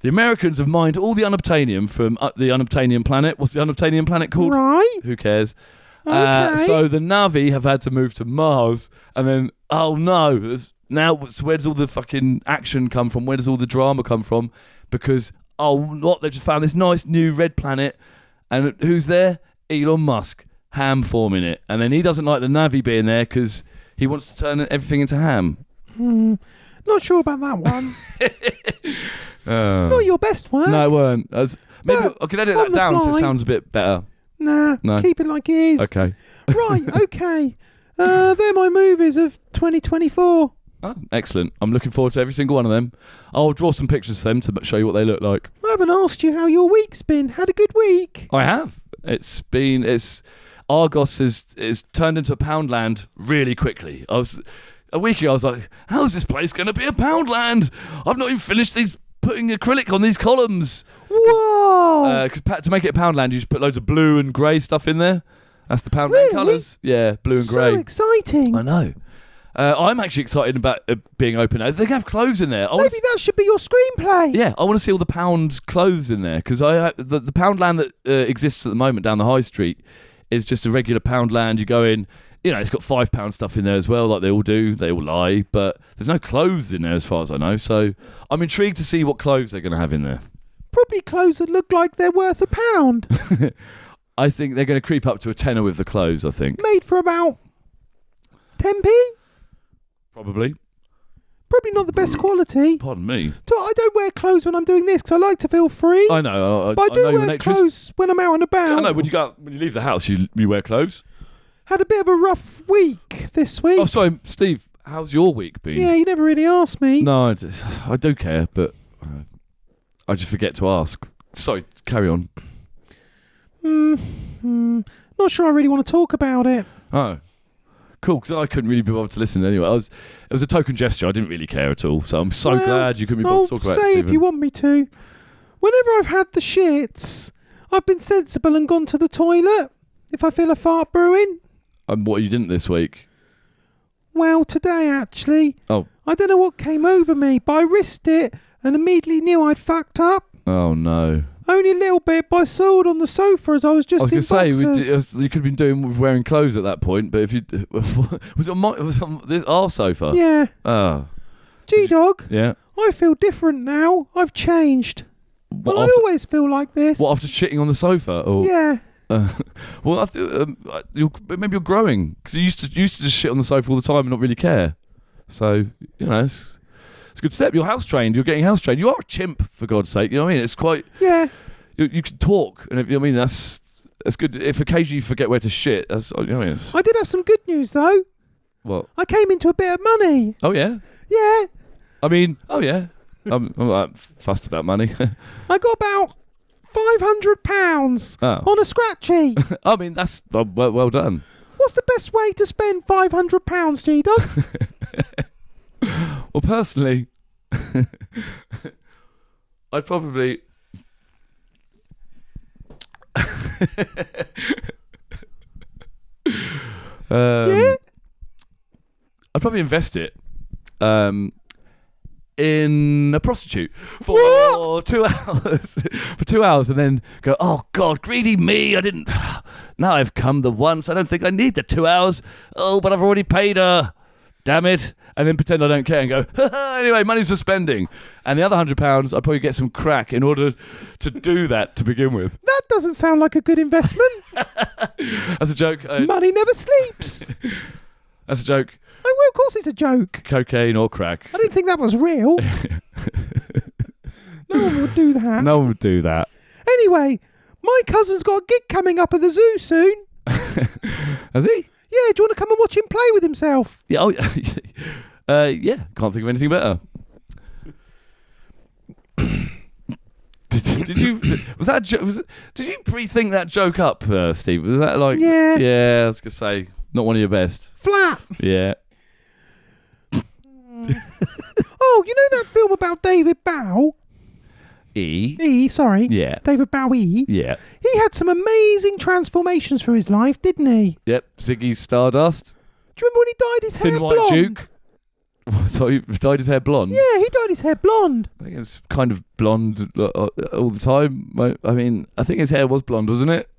The Americans have mined all the unobtainium from the unobtainium planet. What's the unobtainium planet called? Right. Who cares? Okay. So the Navi have had to move to Mars, and then, oh no, where does all the fucking action come from? Where does all the drama come from? Because, they just found this nice new red planet, and who's there? Elon Musk, ham forming it. And then he doesn't like the Navi being there because he wants to turn everything into ham. Not sure about that one. Not your best work. No, it weren't. Maybe I could edit that down so it sounds a bit better. Nah, No. keep it like it is. Okay. Right, okay. They're my movies of 2024. Oh, excellent. I'm looking forward to every single one of them. I'll draw some pictures of them to show you what they look like. I haven't asked you how your week's been. Had a good week? I have. It's Argos is turned into a Poundland really quickly. A week ago I was like, how's this place going to be a Poundland? I've not even finished putting acrylic on these columns. Whoa! Because to make it a Poundland, you just put loads of blue and grey stuff in there. That's the Poundland Really? colours. Yeah, blue and grey. So exciting. I know. I'm actually excited about being open. They can have clothes in there. Maybe that should be your screenplay. Yeah, I want to see all the Pound clothes in there because the Poundland that exists at the moment down the high street is just a regular Poundland. You go in, it's got £5 stuff in there as well, like they all do. They all lie, but there's no clothes in there as far as I know. So I'm intrigued to see what clothes they're going to have in there. Probably clothes that look like they're worth £1. I think they're going to creep up to a tenner with the clothes. I think Made for about 10p. probably. Probably not the best quality. Pardon me. I don't wear clothes when I'm doing this because I like to feel free. I know. But I do know you're an wear actress. clothes when I'm out and about. I know when you leave the house, you wear clothes. Had a bit of a rough week this week. Oh, sorry, Steve. How's your week been? Yeah, you never really asked me. No, I do care, but I just forget to ask. Sorry, carry on. Not sure I really want to talk about it. Oh, cool, because I couldn't really be bothered to listen anyway. It was a token gesture. I didn't really care at all, so I'm so glad you couldn't be bothered to talk about it, I'll say if Stephen. you want me to. Whenever I've had the shits, I've been sensible and gone to the toilet if I feel a fart brewing. What you didn't this week? Well, today actually. Oh. I don't know what came over me, but I risked it and immediately knew I'd fucked up. Oh, no. Only a little bit, but I soiled on the sofa as I was just in I was going to boxers. say, you could have been doing with wearing clothes at that point, but if you... was it on our sofa? Yeah. Oh. G-Dog, Yeah. I feel different now. I've changed. Well, I always feel like this. What, after shitting on the sofa? Or, Yeah. Well, maybe you're growing because you used to just shit on the sofa all the time and not really care. So it's a good step. You're house trained. You're getting house trained. You are a chimp, for God's sake. You know what I mean? It's quite. Yeah. You can talk, and that's good. If occasionally you forget where to shit, that's what I mean. I did have some good news though. What? I came into a bit of money. Oh yeah. Yeah. I mean, oh yeah. I'm fussed about money. I got about £500 on a scratchy. I mean, that's well done. What's the best way to spend £500, G-Dog? Well, personally, I'd probably. Yeah? I'd probably invest it in a prostitute for What? 2 hours. For 2 hours, and then go, oh God, greedy me! I didn't. Now I've come the once. I don't think I need the 2 hours. Oh, but I've already paid her. Damn it! And then pretend I don't care and go, anyway, money's for spending. And the other £100, I'd probably get some crack in order to do that to begin with. That doesn't sound like a good investment. That's a joke. Money never sleeps. That's a joke. Oh, well, of course it's a joke. Cocaine or crack. I didn't think that was real. No one would do that. No one would do that. Anyway, my cousin's got a gig coming up at the zoo soon. Has he? Yeah, do you want to come and watch him play with himself? Yeah. Yeah. Can't think of anything better. Did you? Was that? Did you pre-think that joke up, Steve? Was that like? Yeah. Yeah. I was gonna say not one of your best. Flat. Yeah. Oh, you know that film about David Bowie? Sorry. Yeah. David Bowie. Yeah. He had some amazing transformations through his life, didn't he? Yep. Ziggy Stardust. Do you remember when he dyed his hair Thin White blonde? Duke. So he dyed his hair blonde. Yeah, he dyed his hair blonde. I think it was kind of blonde all the time. I mean, I think his hair was blonde, wasn't it?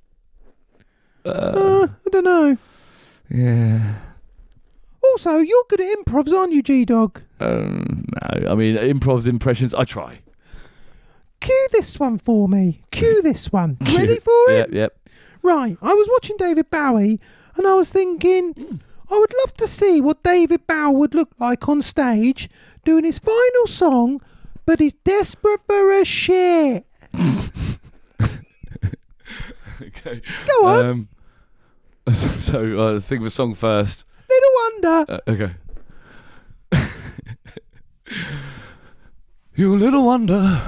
I don't know. Yeah. Also, you're good at improvs, aren't you, G-Dog? No. I mean, improv impressions, I try. Cue this one for me. Cue this one. You ready for it? Yep. Right. I was watching David Bowie and I was thinking, I would love to see what David Bowie would look like on stage doing his final song, but he's desperate for a shit. Okay. Go on. So think of a song first. Little Wonder. Okay. You little wonder,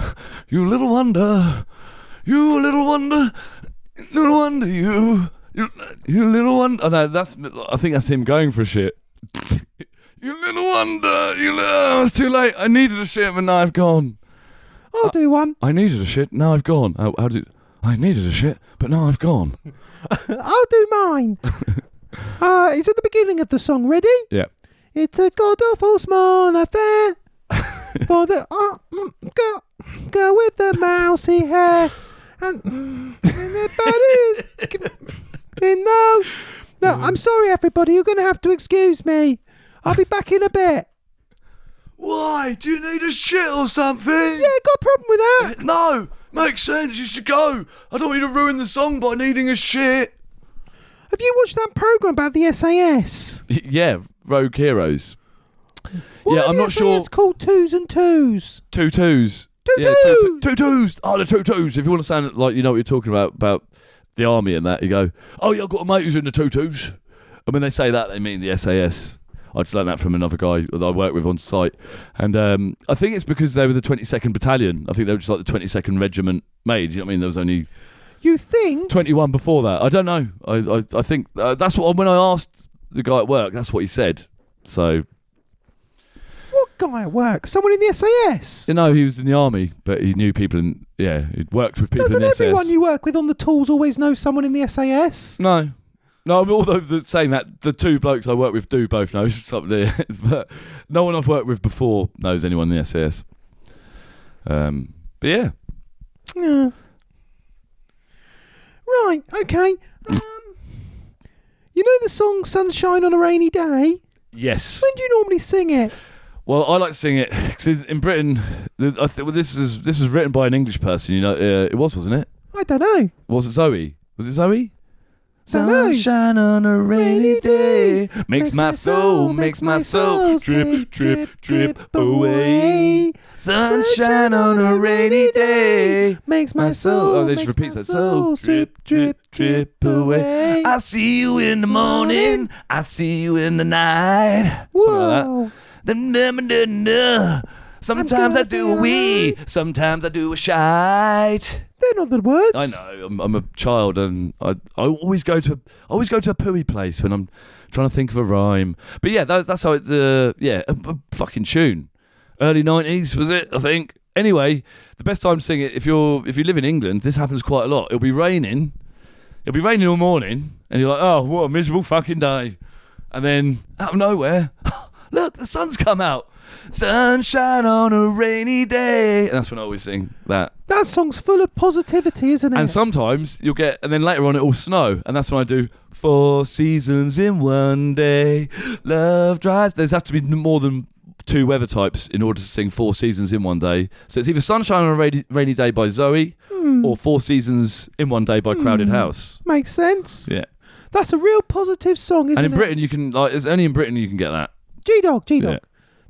you little wonder, you little wonder, little wonder you little wonder. Oh no, I think that's him going for a shit. You little wonder, oh, it's too late. I needed a shit, but now I've gone. I'll do one. I needed a shit, now I've gone. How did? I needed a shit, but now I've gone. I'll do mine. It's at the beginning of the song. Ready? Yeah. It's a god awful small affair for the girl with the mousy hair and the body. No, I'm sorry, everybody. You're going to have to excuse me. I'll be back in a bit. Why? Do you need a shit or something? Yeah, got a problem with that? No, makes sense. You should go. I don't want you to ruin the song by needing a shit. Have you watched that program about the SAS? Yeah, Rogue Heroes. What yeah, are I'm the not SAS sure. Called Twos and Twos. Two twos. Two Two twos. Oh, the two twos. If you want to sound like you know what you're talking about the army and that, you go, oh yeah, I've got a mate who's in the two twos. And when they say that, they mean the SAS. I just learned that from another guy that I work with on site. And I think it's because they were the 22nd Battalion. I think they were just like the 22nd Regiment made. You know what I mean? There was only... You think? 21 before that. I don't know. I think that's what... When I asked the guy at work, that's what he said. So... What guy at work? Someone in the SAS? You know, he was in the army, but he knew people in... Yeah, he'd worked with people in the SAS. Doesn't everyone you work with on the tools always know someone in the SAS? No. No, although saying that, the two blokes I work with do both know something, but no one I've worked with before knows anyone in the SAS. But yeah. Yeah. Right, okay. You know the song Sunshine on a Rainy Day? Yes. When do you normally sing it? Well, I like to sing it because in Britain, this was written by an English person. You know, it was, wasn't it? I don't know. Was it Zoe? Was it Zoe? Dunno. Sunshine on a rainy day makes my soul drip, drip, drip away. Sunshine on a rainy day makes my soul. Oh, they just repeat that. Soul drip, drip, drip away. I see you in the morning. I see you in the night. Whoa. Something like that. Sometimes I do a wee. Sometimes I do a shite. They're not the words. I know. I'm a child, and I always go to a pooey place when I'm trying to think of a rhyme. But yeah, that's how it. A fucking tune. Early 90s was it? I think. Anyway, the best time to sing it if you live in England. This happens quite a lot. It'll be raining all morning, and you're like, oh, what a miserable fucking day. And then out of nowhere, look, the sun's come out. Sunshine on a rainy day. And that's when I always sing that. That song's full of positivity, isn't it? And sometimes and then later on it'll snow. And that's when I do 4 seasons in one day. Love dries. There's have to be more than 2 weather types in order to sing 4 seasons in one day. So it's either Sunshine on a Rainy Day by Zoe or 4 seasons in one day by Crowded House. Makes sense. Yeah. That's a real positive song, isn't it? And in Britain you can it's only in Britain you can get that. G-Dog. Yeah.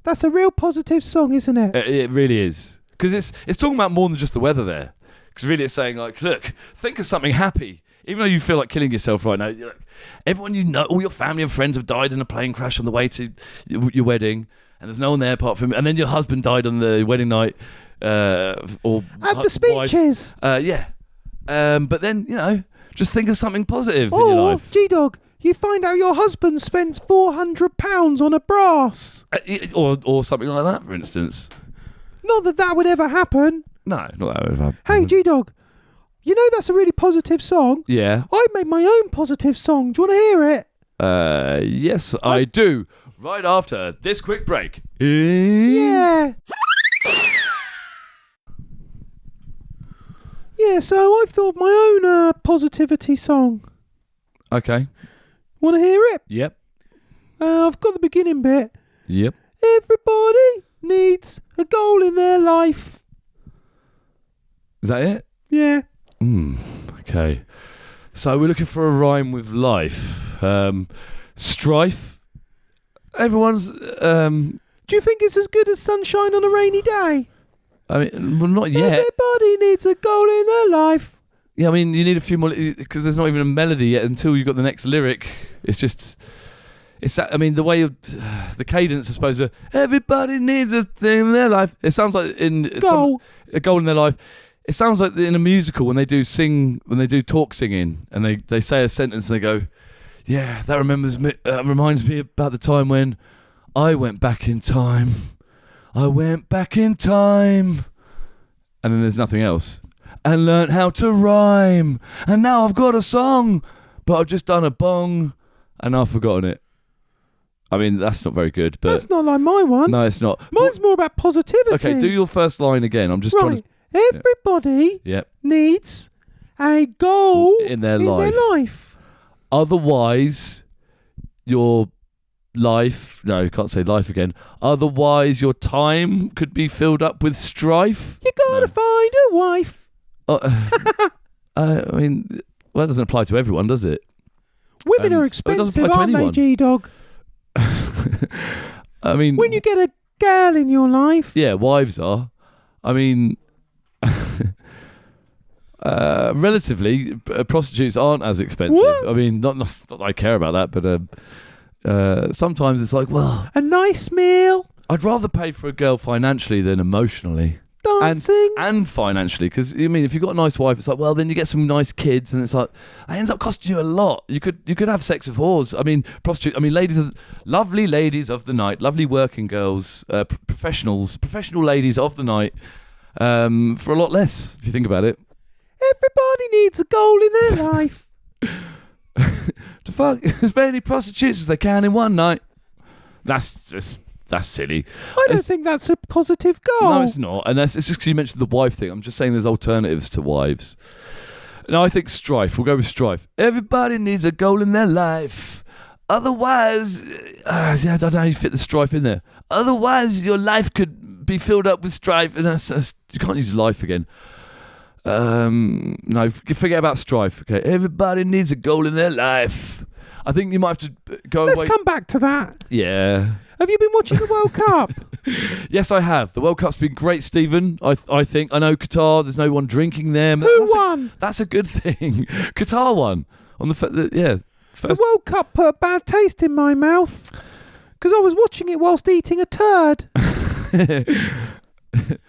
That's a real positive song, isn't it? It really is. Because it's talking about more than just the weather there. Because really it's saying, like, look, think of something happy. Even though you feel like killing yourself right now, you're like, everyone you know, all your family and friends have died in a plane crash on the way to your wedding, and there's no one there apart from... And then your husband died on the wedding night. Or and the speeches. Wife. Yeah. But then, just think of something positive in your life. G-Dog, you find out your husband spends £400 on a brass. Or something like that, for instance. Not that would ever happen. No, not that would ever happen. Hey, G-Dog, you know that's a really positive song? Yeah. I made my own positive song. Do you want to hear it? Yes, I do. Right after this quick break. Yeah. Yeah, so I've thought of my own positivity song. Okay. Want to hear it? Yep. I've got the beginning bit. Yep. Everybody needs a goal in their life. Is that it? Yeah. Okay. So we're looking for a rhyme with life. Strife. Everyone's... Do you think it's as good as Sunshine on a Rainy Day? I mean, well, not yet. Everybody needs a goal in their life. Yeah, I mean, you need a few more because there's not even a melody yet until you've got the next lyric. It's that. I mean, the way the cadence, I suppose. Everybody needs a thing in their life. It sounds like a goal in their life. It sounds like in a musical when they do talk singing and they say a sentence and they go, "Yeah, that reminds me about the time when I went back in time. I went back in time," and then there's nothing else. And learnt how to rhyme, and now I've got a song, but I've just done a bong, and I've forgotten it. I mean, that's not very good, but... That's not like my one. No, it's not. Mine's more about positivity. Okay, do your first line again. I'm just trying to... Everybody needs a goal in their life. Otherwise, your life... No, you can't say life again. Otherwise, your time could be filled up with strife. You gotta find a wife. I mean, well, that doesn't apply to everyone, does it? Women are expensive, aren't they, G-Dog? I mean... When you get a gal in your life... Yeah, wives are. I mean... relatively, prostitutes aren't as expensive. What? I mean, not that I care about that, but sometimes it's like, well... A nice meal. I'd rather pay for a girl financially than emotionally. Dancing. And financially, because I mean, if you've got a nice wife, it's like, well, then you get some nice kids, and it's like, it ends up costing you a lot. You could have sex with whores. I mean, lovely ladies of the night, lovely working girls, professional ladies of the night, for a lot less, if you think about it. Everybody needs a goal in their life. To fuck as many prostitutes as they can in one night. That's silly. I don't think that's a positive goal. No, it's not. And it's just because you mentioned the wife thing. I'm just saying there's alternatives to wives. No, I think strife. We'll go with strife. Everybody needs a goal in their life. Otherwise, I don't know how you fit the strife in there. Otherwise, your life could be filled up with strife. And that's you can't use life again. No, forget about strife. Okay, everybody needs a goal in their life. I think you might have to go away. Let's come back to that. Yeah. Have you been watching the World Cup? Yes, I have. The World Cup's been great, Stephen. I think. I know Qatar, there's no one drinking there. Who won? That's a good thing. Qatar won. On the first. The World Cup put a bad taste in my mouth because I was watching it whilst eating a turd.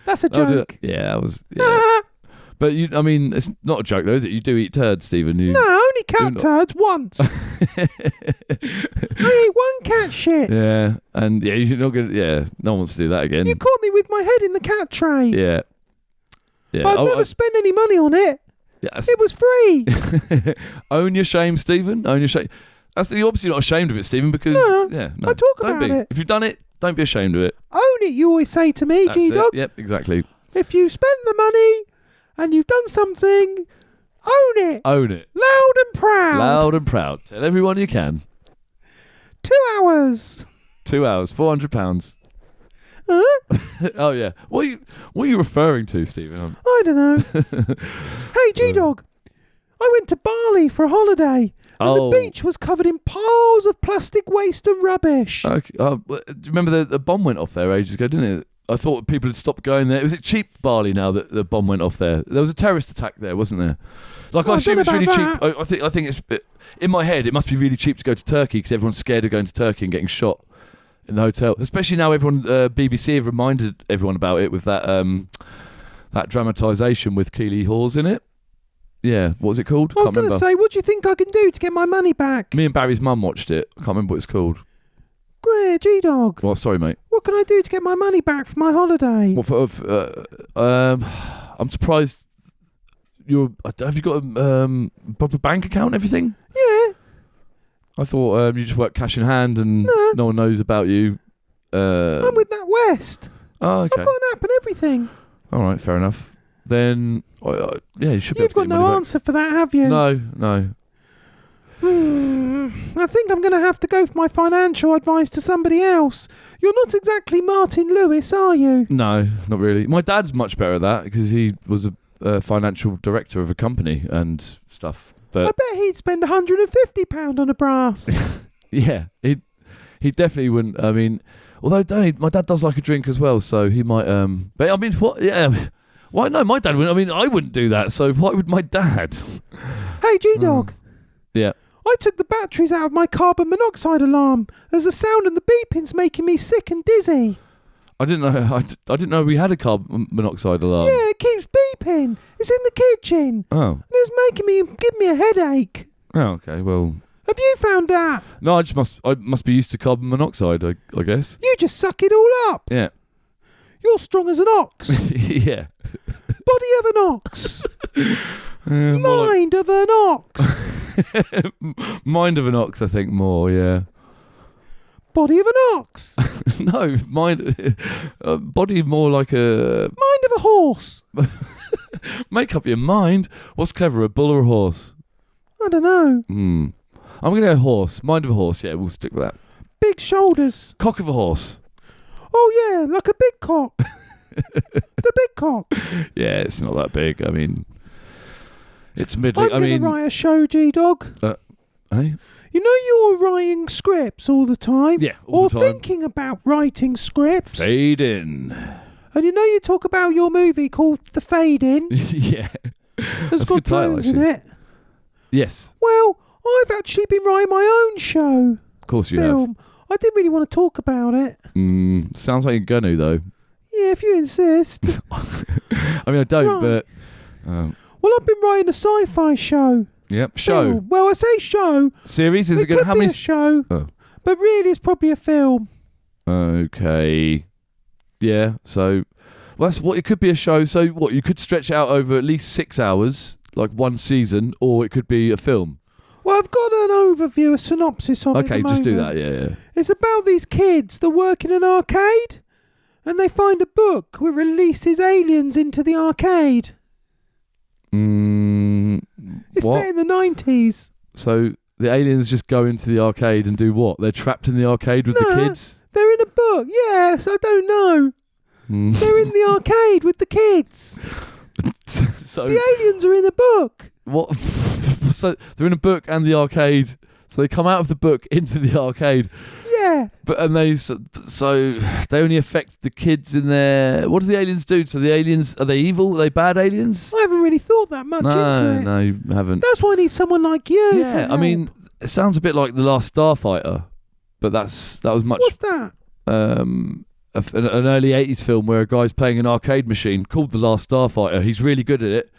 That's a joke. Yeah, that was... Yeah. But, I mean, it's not a joke, though, is it? You do eat turds, Stephen. No, I only cat turds once. I ate one cat shit. Yeah, and you're not gonna. Yeah, no one wants to do that again. You caught me with my head in the cat tray. Yeah. I've never spent any money on it. Yes. It was free. Own your shame, Stephen. Own your shame. You're obviously not ashamed of it, Stephen, because no, I talk about it. If you've done it, don't be ashamed of it. Own it, you always say to me, G-Dog. Yep, exactly. If you spend the money and you've done something, own it. Own it. Loud and proud. Loud and proud. Tell everyone you can. 2 hours. 2 hours, £400. Huh? Oh, yeah. What are you referring to, Stephen? I don't know. Hey, G-Dog. I went to Bali for a holiday. And the beach was covered in piles of plastic waste and rubbish. Okay. Do you remember the bomb went off there ages ago, didn't it? I thought people had stopped going there. Was it cheap Bali now that the bomb went off there? There was a terrorist attack there, wasn't there? Like, I assume it's really cheap. I think it's... In my head, it must be really cheap to go to Turkey because everyone's scared of going to Turkey and getting shot in the hotel. Especially now everyone... BBC have reminded everyone about it with that dramatisation with Keely Hawes in it. Yeah, what was it called? I was going to say, what do you think I can do to get my money back? Me and Barry's mum watched it. I can't remember what it's called. Great, G-Dog. Well, sorry, mate. What can I do to get my money back for my holiday? I'm surprised. Have you got a proper bank account and everything? Yeah. I thought you just work cash in hand and no one knows about you. I'm with that West. Oh, okay. I've got an app and everything. All right, fair enough. Then, you should be able to get your money back. You've got no answer for that, have you? No. I think I'm going to have to go for my financial advice to somebody else. You're not exactly Martin Lewis, are you? No, not really. My dad's much better at that because he was a financial director of a company and stuff. But I bet he'd spend £150 on a brass. Yeah, he definitely wouldn't. I mean, although my dad does like a drink as well, so he might. But I mean, what? Yeah. Why? No, my dad wouldn't. I mean, I wouldn't do that. So why would my dad? Hey, G-Dog. Yeah. I took the batteries out of my carbon monoxide alarm as the sound and the beeping's making me sick and dizzy. I didn't know. I didn't know we had a carbon monoxide alarm. Yeah, it keeps beeping. It's in the kitchen. Oh. And it's giving me a headache. Oh, okay. Well. Have you found that? No, I must be used to carbon monoxide. I guess. You just suck it all up. Yeah. You're strong as an ox. Yeah. Body of an ox. More Mind of an ox. Mind of an ox, I think more. Yeah. Body of an ox. No, mind. Body more like a. Mind of a horse. Make up your mind. What's clever, a bull or a horse? I don't know. I'm going to go horse. Mind of a horse. Yeah, we'll stick with that. Big shoulders. Cock of a horse. Oh yeah, like a big cock. The big cock. Yeah, it's not that big. I mean, it's middling. I'm going to write a show, G-Dog. Hey? You know you're writing scripts all the time? Yeah, all the time. Or thinking about writing scripts. Fade in. And you know you talk about your movie called The Fade In? Yeah. It's got drones in it. Yes. Well, I've actually been writing my own show. Of course you film. I didn't really want to talk about it. have. Sounds like you're going to, though. Yeah, if you insist. I mean, I don't, Right. but... Well, I've been writing a sci-fi show. Yep, show. Film. Well, I say show. Series? Is it Could going to... How be many... a show, Oh. but really it's probably a film. Okay. Yeah, so... Well, that's what... It could be a show, so what? You could stretch it out over at least 6 hours, like one season, or it could be a film. Well, I've got an overview, a synopsis of it. Okay, just do that, yeah. It's about these kids that work in an arcade and they find a book which releases aliens into the arcade. It's What? set in the 90s. So the aliens just go into the arcade and do what? They're trapped in the arcade with the kids? They're in a book. Yes, I don't know. They're in the arcade with the kids. So The aliens are in a book. what? So they're in a book and the arcade. So they come out of the book into the arcade. Yeah. So they only affect the kids in there. What do the aliens do? So the aliens, are they evil? Are they bad aliens? I haven't really thought that much into it. No, you haven't. That's why I need someone like you to Yeah, I help. mean, it sounds a bit like The Last Starfighter, but that was much. What's that? An early 80s film where a guy's playing an arcade machine called The Last Starfighter. He's really good at it,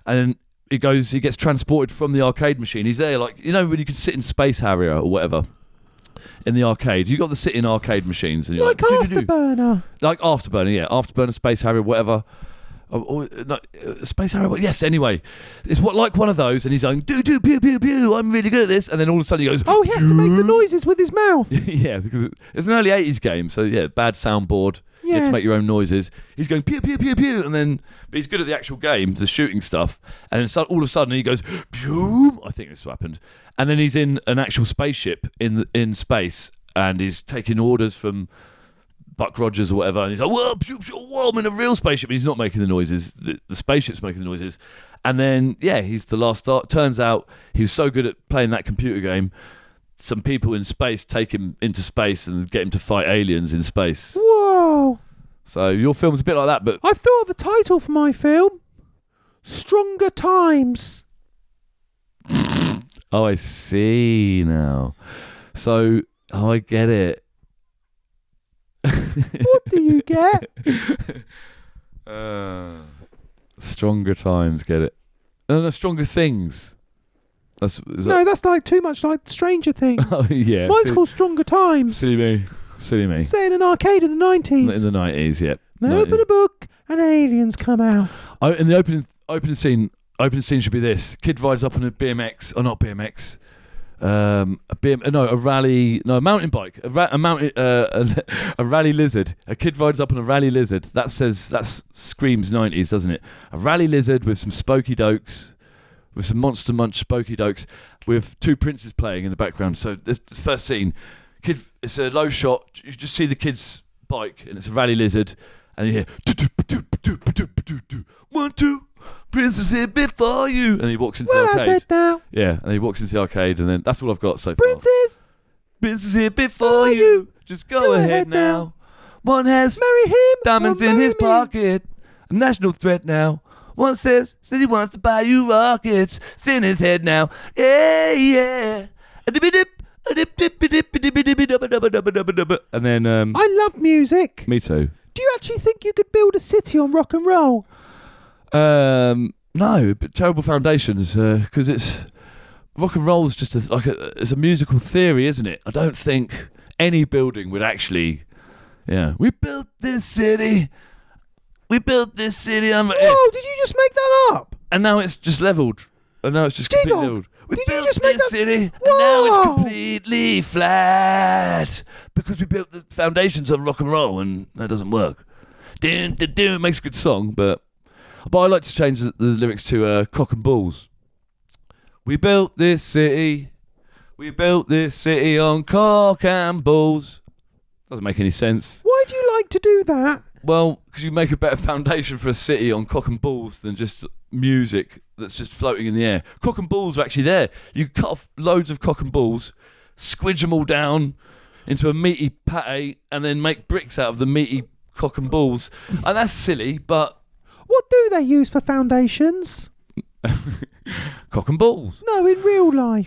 and he gets transported from the arcade machine. He's there, like, you know, when you can sit in Space Harrier or whatever in the arcade. You got the sit in arcade machines, and you're Like Afterburner. like Afterburner, yeah, Afterburner, Space Harrier, whatever. Space Harrier. Yes. Anyway, it's like one of those, and he's going do pew pew pew. I'm really good at this, and then all of a sudden he goes. Oh, he has to make the noises with his mouth. Yeah, because it's an early 80s game, so yeah, bad soundboard. You have Yeah. to make your own noises. He's going pew pew pew pew, and then but he's good at the actual game, the shooting stuff. And then all of a sudden he goes pew. I think this happened, and then he's in an actual spaceship in space, and he's taking orders from Buck Rogers or whatever, and he's like, whoa, pew, pew, whoa, I'm in a real spaceship. And he's not making the noises. The spaceship's making the noises. And then, yeah, he's the last star. Turns out he was so good at playing that computer game, some people in space take him into space and get him to fight aliens in space. Whoa. So your film's a bit like that, but... I've thought of a title for my film. Stronger Times. Oh, I see now. So, I get it. What do you get? Stronger Times, get it. No, Stronger Things. That's like too much like Stranger Things. Oh, yeah. Mine's called Stronger Times. Silly me. Set in an arcade in the 90s. In the 90s, yeah. They open a book and aliens come out. Oh, in the opening scene should be this. Kid rides up on a BMX, or not BMX. A mountain bike. A rally lizard. A kid rides up on a rally lizard. That screams 90s, doesn't it? A rally lizard with some spokey dokes, with some Monster Munch spokey dokes, with two princes playing in the background. So this the first scene. Kid, it's a low shot. You just see the kid's bike, and it's a rally lizard, and you hear 1, 2, Princess here before you, and he walks into the arcade. I said now. Yeah, and he walks into the arcade, and then that's all I've got so far. Princess here before you. Just go ahead now. One has marry him. diamonds in his pocket, a national threat now. One says he wants to buy you rockets. It's in his head now. Yeah, yeah. And then I love music. me too. Do you actually think you could build a city on rock and roll? No, but terrible foundations because it's rock and roll is just it's a musical theory, isn't it? I don't think any building would actually. Yeah, we built this city. We built this city. Whoa! Did you just make that up? And now it's just leveled. And now it's just completely leveled. We Did built you just make this that? city, and Whoa. now it's completely flat because we built the foundations on rock and roll, and that doesn't work. It makes a good song, but I like to change the lyrics to cock and balls. We built this city. We built this city on cock and balls. Doesn't make any sense. Why do you like to do that? Well, because you make a better foundation for a city on cock and balls than just music that's just floating in the air. Cock and balls are actually there. You cut off loads of cock and balls, squidge them all down into a meaty pate, and then make bricks out of the meaty cock and balls. And that's silly, but... What do they use for foundations? Cock and balls. No, in real life.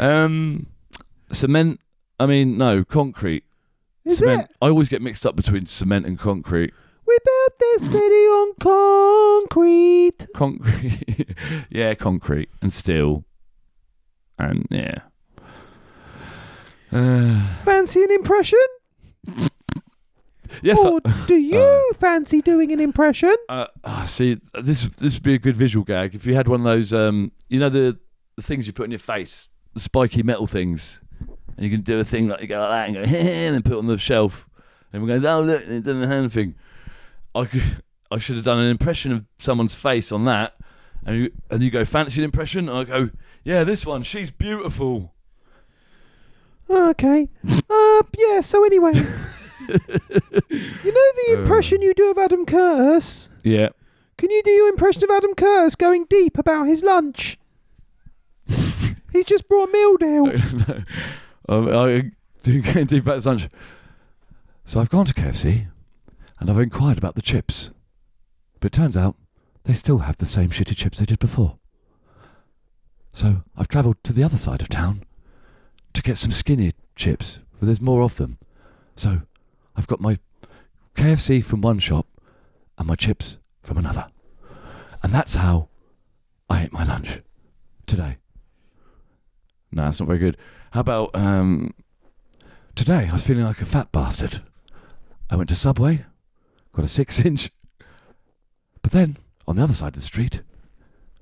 Cement. I mean, no, concrete. Is cement. it? I always get mixed up between cement and concrete. We built this city on concrete. Concrete. Yeah, concrete and steel. And yeah. Fancy an impression? Yes. Or do you fancy doing an impression? See, this would be a good visual gag if you had one of those. You know the things you put on your face, the spiky metal things, and you can do a thing like you go like that and go and then put it on the shelf, and we go, oh look, it done the hand thing. I should have done an impression of someone's face on that, and you go fancy an impression, and I go, yeah, this one, she's beautiful. Okay. Yeah. So anyway. You know the impression you do of Adam Curtis? Yeah. Can you do your impression of Adam Curtis going deep about his lunch? He's just brought a meal deal. I do going deep about his lunch. So I've gone to KFC and I've inquired about the chips. But it turns out they still have the same shitty chips they did before. So I've travelled to the other side of town to get some skinny chips where there's more of them. So I've got my KFC from one shop and my chips from another. And that's how I ate my lunch today. No, that's not very good. How about today I was feeling like a fat bastard. I went to Subway, got a 6-inch. But then on the other side of the street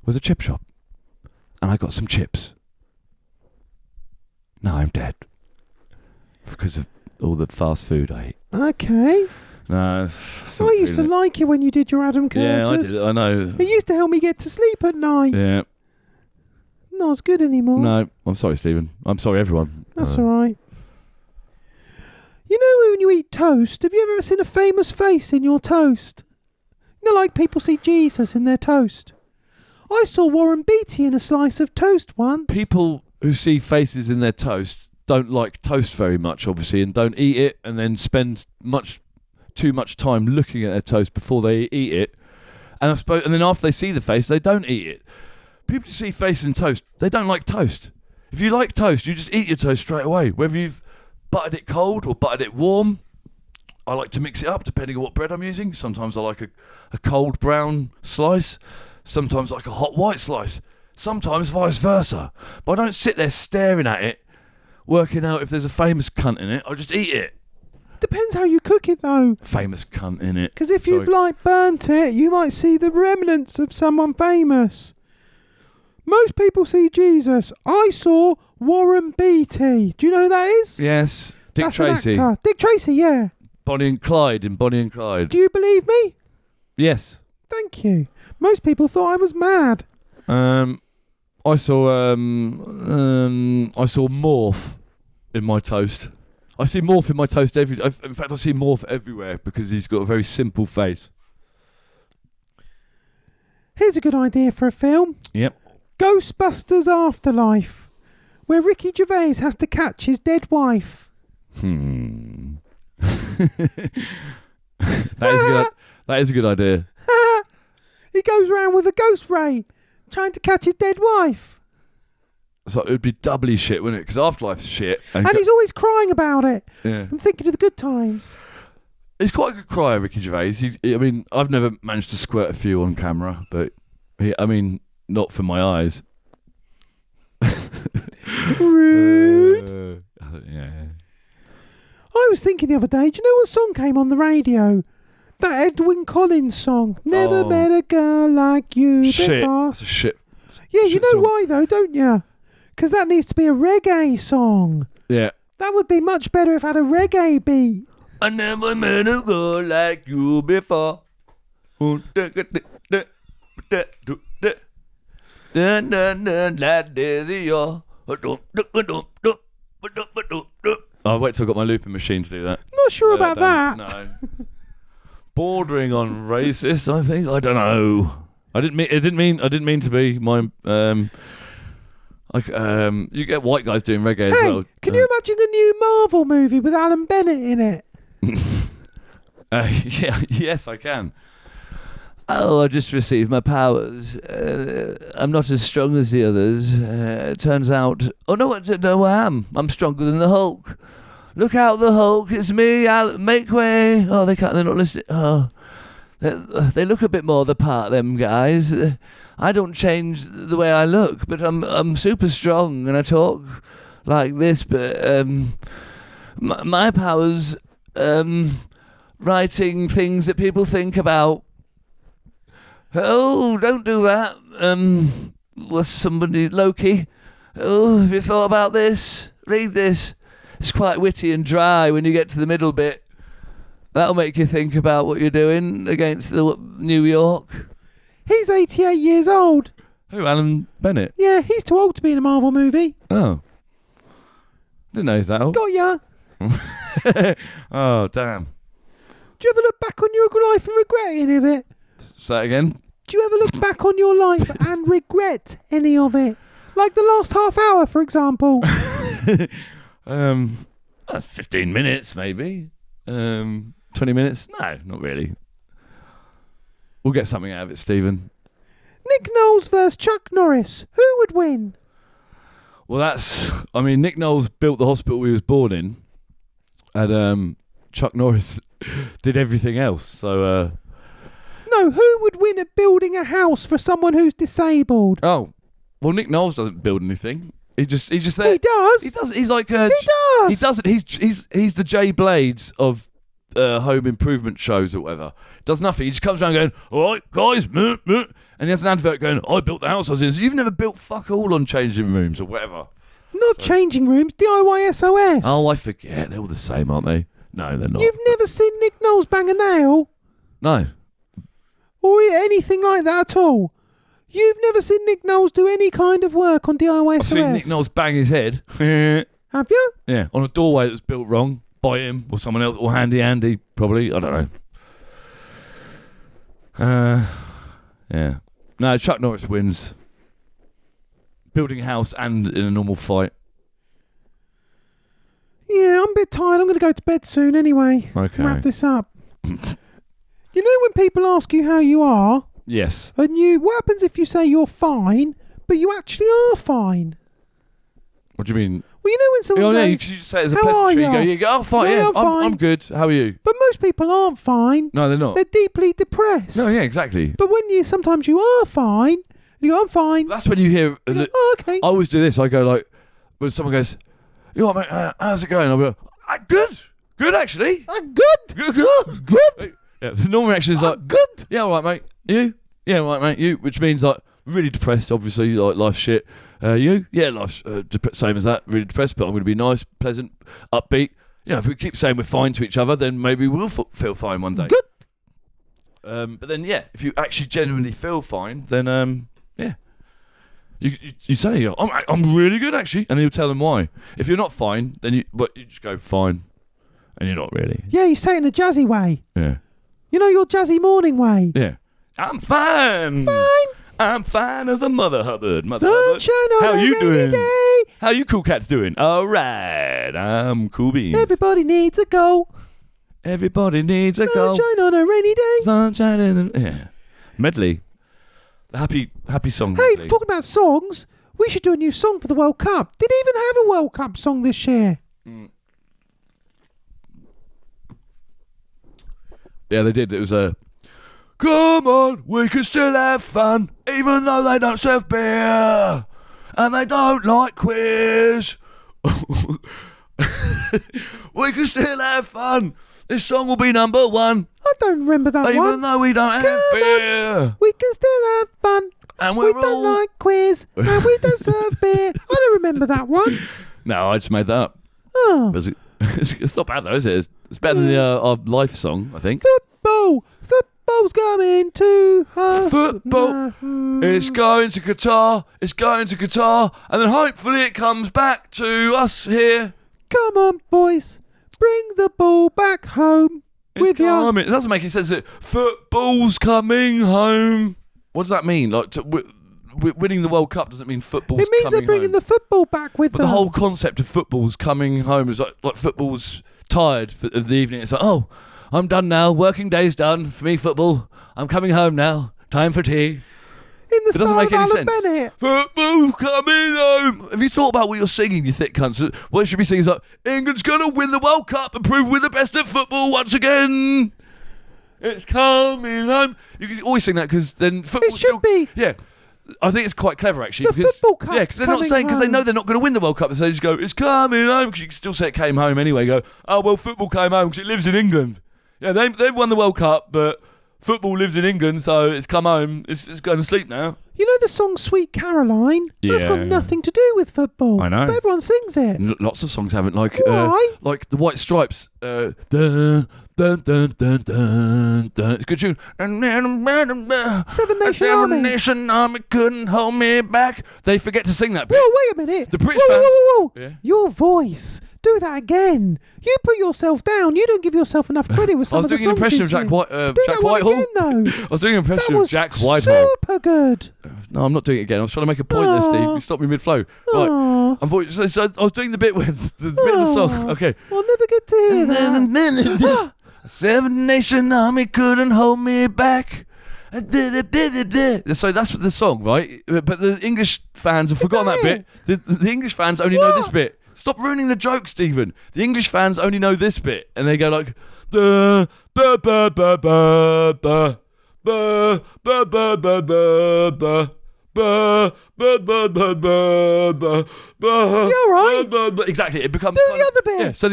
was a chip shop. And I got some chips. Now I'm dead. Because of all the fast food I eat. Okay. No. I used to like it when you did your Adam Curtis. Yeah, I did. I know. It used to help me get to sleep at night. Yeah. Not as good anymore. No, I'm sorry, Stephen. I'm sorry, everyone. That's all right. You know when you eat toast, have you ever seen a famous face in your toast? You know, like people see Jesus in their toast. I saw Warren Beatty in a slice of toast once. People who see faces in their toast don't like toast very much, obviously, and don't eat it, and then spend too much time looking at their toast before they eat it. And then after they see the face, they don't eat it. People who see faces in toast, they don't like toast. If you like toast, you just eat your toast straight away, whether you've buttered it cold or buttered it warm. I like to mix it up depending on what bread I'm using. Sometimes I like a cold brown slice. Sometimes I like a hot white slice. Sometimes vice versa. But I don't sit there staring at it, working out if there's a famous cunt in it. I just eat it. Depends how you cook it though. Famous cunt in it. Because if you've burnt it, you might see the remnants of someone famous. Most people see Jesus. I saw Warren Beatty. Do you know who that is? Yes. Dick That's Tracy. An actor. Dick Tracy, yeah. Bonnie and Clyde in Bonnie and Clyde. Do you believe me? Yes. Thank you. Most people thought I was mad. I saw Morph in my toast. I see Morph in my toast in fact, I see Morph everywhere because he's got a very simple face. Here's a good idea for a film. Yep. Ghostbusters Afterlife, where Ricky Gervais has to catch his dead wife. That is a good idea. He goes round with a ghost ray, trying to catch his dead wife. So it would be doubly shit, wouldn't it? Because Afterlife's shit. And he's always crying about it. Yeah. I'm thinking of the good times. He's quite a good crier, Ricky Gervais. I mean, I've never managed to squirt a few on camera, but not for my eyes. Rude. Yeah. I was thinking the other day, do you know what song came on the radio? That Edwin Collins song. Never met a girl like you Shit. before. That's a shit. Yeah, you shit know song. why though, don't you? Because that needs to be a reggae song. Yeah. That would be much better if it had a reggae beat. I never met a girl like you before. I'll wait till I've got my looping machine to do that. Not sure about that. No. Bordering on racist, I think. I don't know. I didn't mean to be. You get white guys doing reggae as well. Can you imagine a new Marvel movie with Alan Bennett in it? Yes, I can. Oh, I just received my powers. I'm not as strong as the others. It turns out... Oh, no, I am. I'm stronger than the Hulk. Look out, the Hulk. It's me. Make way. Oh, they're not listening. Oh, they look a bit more the part, them guys. I don't change the way I look, but I'm super strong and I talk like this, but my powers... writing things that people think about. Oh, don't do that. Was somebody Loki? Oh, have you thought about this? Read this. It's quite witty and dry when you get to the middle bit. That'll make you think about what you're doing against the New York. He's 88 years old. Who, Alan Bennett? Yeah, he's too old to be in a Marvel movie. Oh. Didn't know he's that old. Got ya. Oh, damn. Do you ever look back on your life and regret any of it? Say that again? Do you ever look back on your life and regret any of it? Like the last half hour, for example. That's 15 minutes, maybe. 20 minutes? No, not really. We'll get something out of it, Stephen. Nick Knowles versus Chuck Norris. Who would win? Well, Nick Knowles built the hospital he was born in, and Chuck Norris did everything else. So, No, who would win at building a house for someone who's disabled? oh, well, Nick Knowles doesn't build anything. He just there. He does. He does. He's like He does. He doesn't. He's the Jay Blades of home improvement shows or whatever. Does nothing. He just comes around going, "All right, guys," and he has an advert going, "I built the house I was in." So you've never built fuck all on changing rooms or whatever. Not changing rooms, DIY SOS. Oh, I forget. They're all the same, aren't they? No, they're not. You've never seen Nick Knowles bang a nail? No. Or anything like that at all? You've never seen Nick Knowles do any kind of work on DIY I've SOS? seen Nick Knowles bang his head. Have you? Yeah, on a doorway that was built wrong by him or someone else, or Handy Andy, probably. I don't know. Yeah. No, Chuck Norris wins. Building a house and in a normal fight. Yeah, I'm a bit tired. I'm going to go to bed soon anyway. Okay. Wrap this up. You know when people ask you how you are, Yes. and what happens if you say you're fine, but you actually are fine? What do you mean? Well, you know when someone Oh, yeah, goes, you just say it as a "How are pleasantry. you?" You go, oh, fine, Yeah, yeah, I'm fine. I'm good. How are you? but most people aren't fine. No, they're not. They're deeply depressed. No, yeah, exactly. But when sometimes you are fine, you go, I'm fine. That's when you hear... You go, oh, okay. I always do this. I go like, when someone goes, "You all right, mate? How's it going?" I'll be like, "Good. Good, actually. I'm good. Good. Good. Yeah, the normal reaction is like, I'm good. "Yeah, all right, mate. You? Yeah, all right, mate. You?" Which means like really depressed, obviously, like life's shit. You? Yeah, life's same as that. Really depressed, but I'm going to be nice, pleasant, upbeat. You know, if we keep saying we're fine to each other, then maybe we'll feel fine one day. Good. But then, yeah, if you actually genuinely feel fine, then yeah. You say, I'm really good, actually. And then you tell them why. If you're not fine, then you just go, fine. And you're not really. Yeah, you say it in a jazzy way. Yeah. You know, your jazzy morning way. Yeah. I'm fine. Fine. I'm fine as a Mother Hubbard. Sunshine on How a you rainy doing? day. How you cool cats doing? All right. I'm cool beans. Everybody needs a goal. Everybody needs a goal. Sunshine on a rainy day. Sunshine in a... Yeah. Medley. Happy song. Hey, Lee. talking about songs, we should do a new song for the World Cup. Did they even have a World Cup song this year? Yeah, they did. It was a... Come on, we can still have fun, even though they don't serve beer. And they don't like quiz. We can still have fun. This song will be number 1. I don't remember that one. Even though we don't have beer. We can still have fun. And we don't like quiz. And we don't serve beer. I don't remember that one. No, I just made that up. Oh. It's not bad though, is it? It's better than our life song, I think. Football's coming to Football. It's going to Qatar. It's going to Qatar. And then hopefully it comes back to us here. Come on, boys. Bring the ball back home. It doesn't make any sense that football's coming home. What does that mean? Like winning the World Cup doesn't mean football's coming home. It means they're bringing the football back with them. But the whole concept of football's coming home is like football's tired of the evening. It's like, oh, I'm done now. Working day's done for me. Football. I'm coming home now. Time for tea. In the style of Alan Bennett. Football's coming home. Have you thought about what you're singing, you thick cunts? What you should be singing is like, England's going to win the World Cup and prove we're the best at football once again. It's coming home. You can always sing that because then football... It should be. Yeah. I think it's quite clever, actually. The football cup. Yeah, because they're not saying, because they know they're not going to win the World Cup, so they just go, it's coming home, because you can still say it came home anyway. Go, oh, well, football came home because it lives in England. Yeah, they've won the World Cup, but football lives in England, so it's come home. It's going to sleep now. You know the song Sweet Caroline? That's got nothing to do with football. I know. But everyone sings it. Lots of songs haven't. Like Why? the White Stripes. Dun, dun, dun, dun, dun, dun. It's a good tune. Seven Nation Army couldn't hold me back. They forget to sing that bit. Whoa, wait a minute. The British whoa. Yeah. Your voice. Do that again. You put yourself down. You don't give yourself enough credit with some of the songs. I was doing an impression of Jack Whitehall. Again, though. I was doing an impression of Jack Whitehall. Super good. No, I'm not doing it again. I was trying to make a point there, Steve. You stopped me mid-flow. Right. So I was doing the bit with the bit of the song. Okay. I'll never get to hear that. Seven Nation Army couldn't hold me back. So that's the song, right? But the English fans have forgotten that bit. The English fans only know this bit. Stop ruining the joke, Stephen. The English fans only know this bit, and they go like, da ba ba ba ba ba ba ba ba ba ba ba. You're right. Exactly, it becomes. Do the other bit. Yeah, so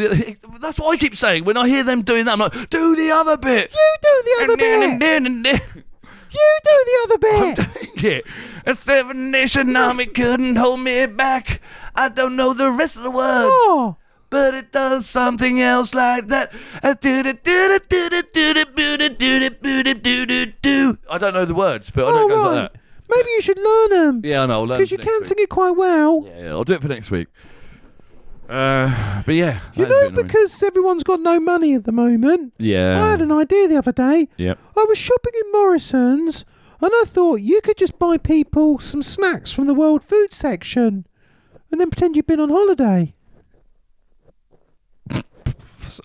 that's what I keep saying. When I hear them doing that, I'm like, do the other bit. You do the other bit. You do the other bit. I'm doing it. A Seven Nation Army couldn't hold me back. I don't know the rest of the words. Oh. But it does something else like that. I don't know the words, but I know it goes like that. Maybe you should learn them. Yeah, I know. I'll learn because you can sing it quite well. Yeah, I'll do it for next week. But yeah. You know, because everyone's got no money at the moment. Yeah. I had an idea the other day. Yep. I was shopping in Morrison's and I thought you could just buy people some snacks from the World Food section and then pretend you've been on holiday.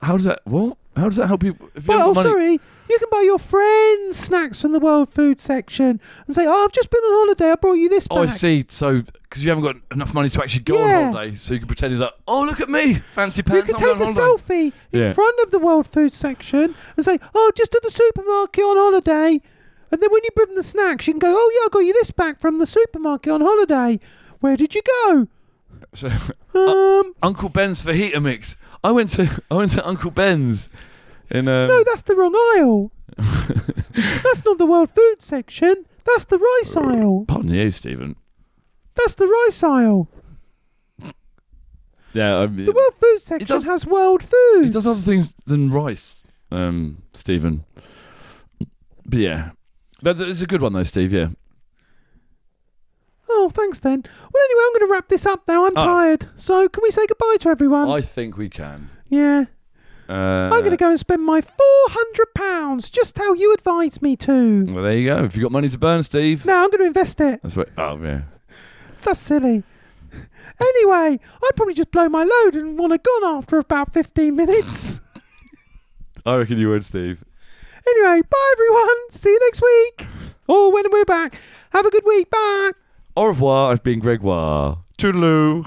How does that... What? How does that help you? Sorry. You can buy your friends snacks from the World Food section and say, oh, I've just been on holiday. I brought you this back. Oh, I see. So, because you haven't got enough money to actually go on holiday, so you can pretend it's like, oh, look at me. Fancy pants. You can take a selfie in front of the World Food section and say, oh, just at the supermarket on holiday. And then when you bring them the snacks, you can go, oh, yeah, I got you this back from the supermarket on holiday. Where did you go? So, Uncle Ben's fajita mix. I went to Uncle Ben's. No, that's the wrong aisle. That's not the World Food section. That's the rice aisle. Pardon you, Stephen. That's the rice aisle. Yeah, the World Food section has world food. It does other things than rice, Stephen. But yeah, it's a good one though, Steve. Yeah. Oh, thanks then. Well, anyway, I'm going to wrap this up now. I'm tired. So, can we say goodbye to everyone? I think we can. Yeah. I'm going to go and spend my £400, just how you advised me to. Well, there you go. If you've got money to burn, Steve. No, I'm going to invest it. That's what. Oh, yeah. That's silly. Anyway, I'd probably just blow my load and want to gone after about 15 minutes. I reckon you would, Steve. Anyway, bye everyone. See you next week. or when we're back. Have a good week. Bye. Au revoir, I've been Gregoire. Toodaloo.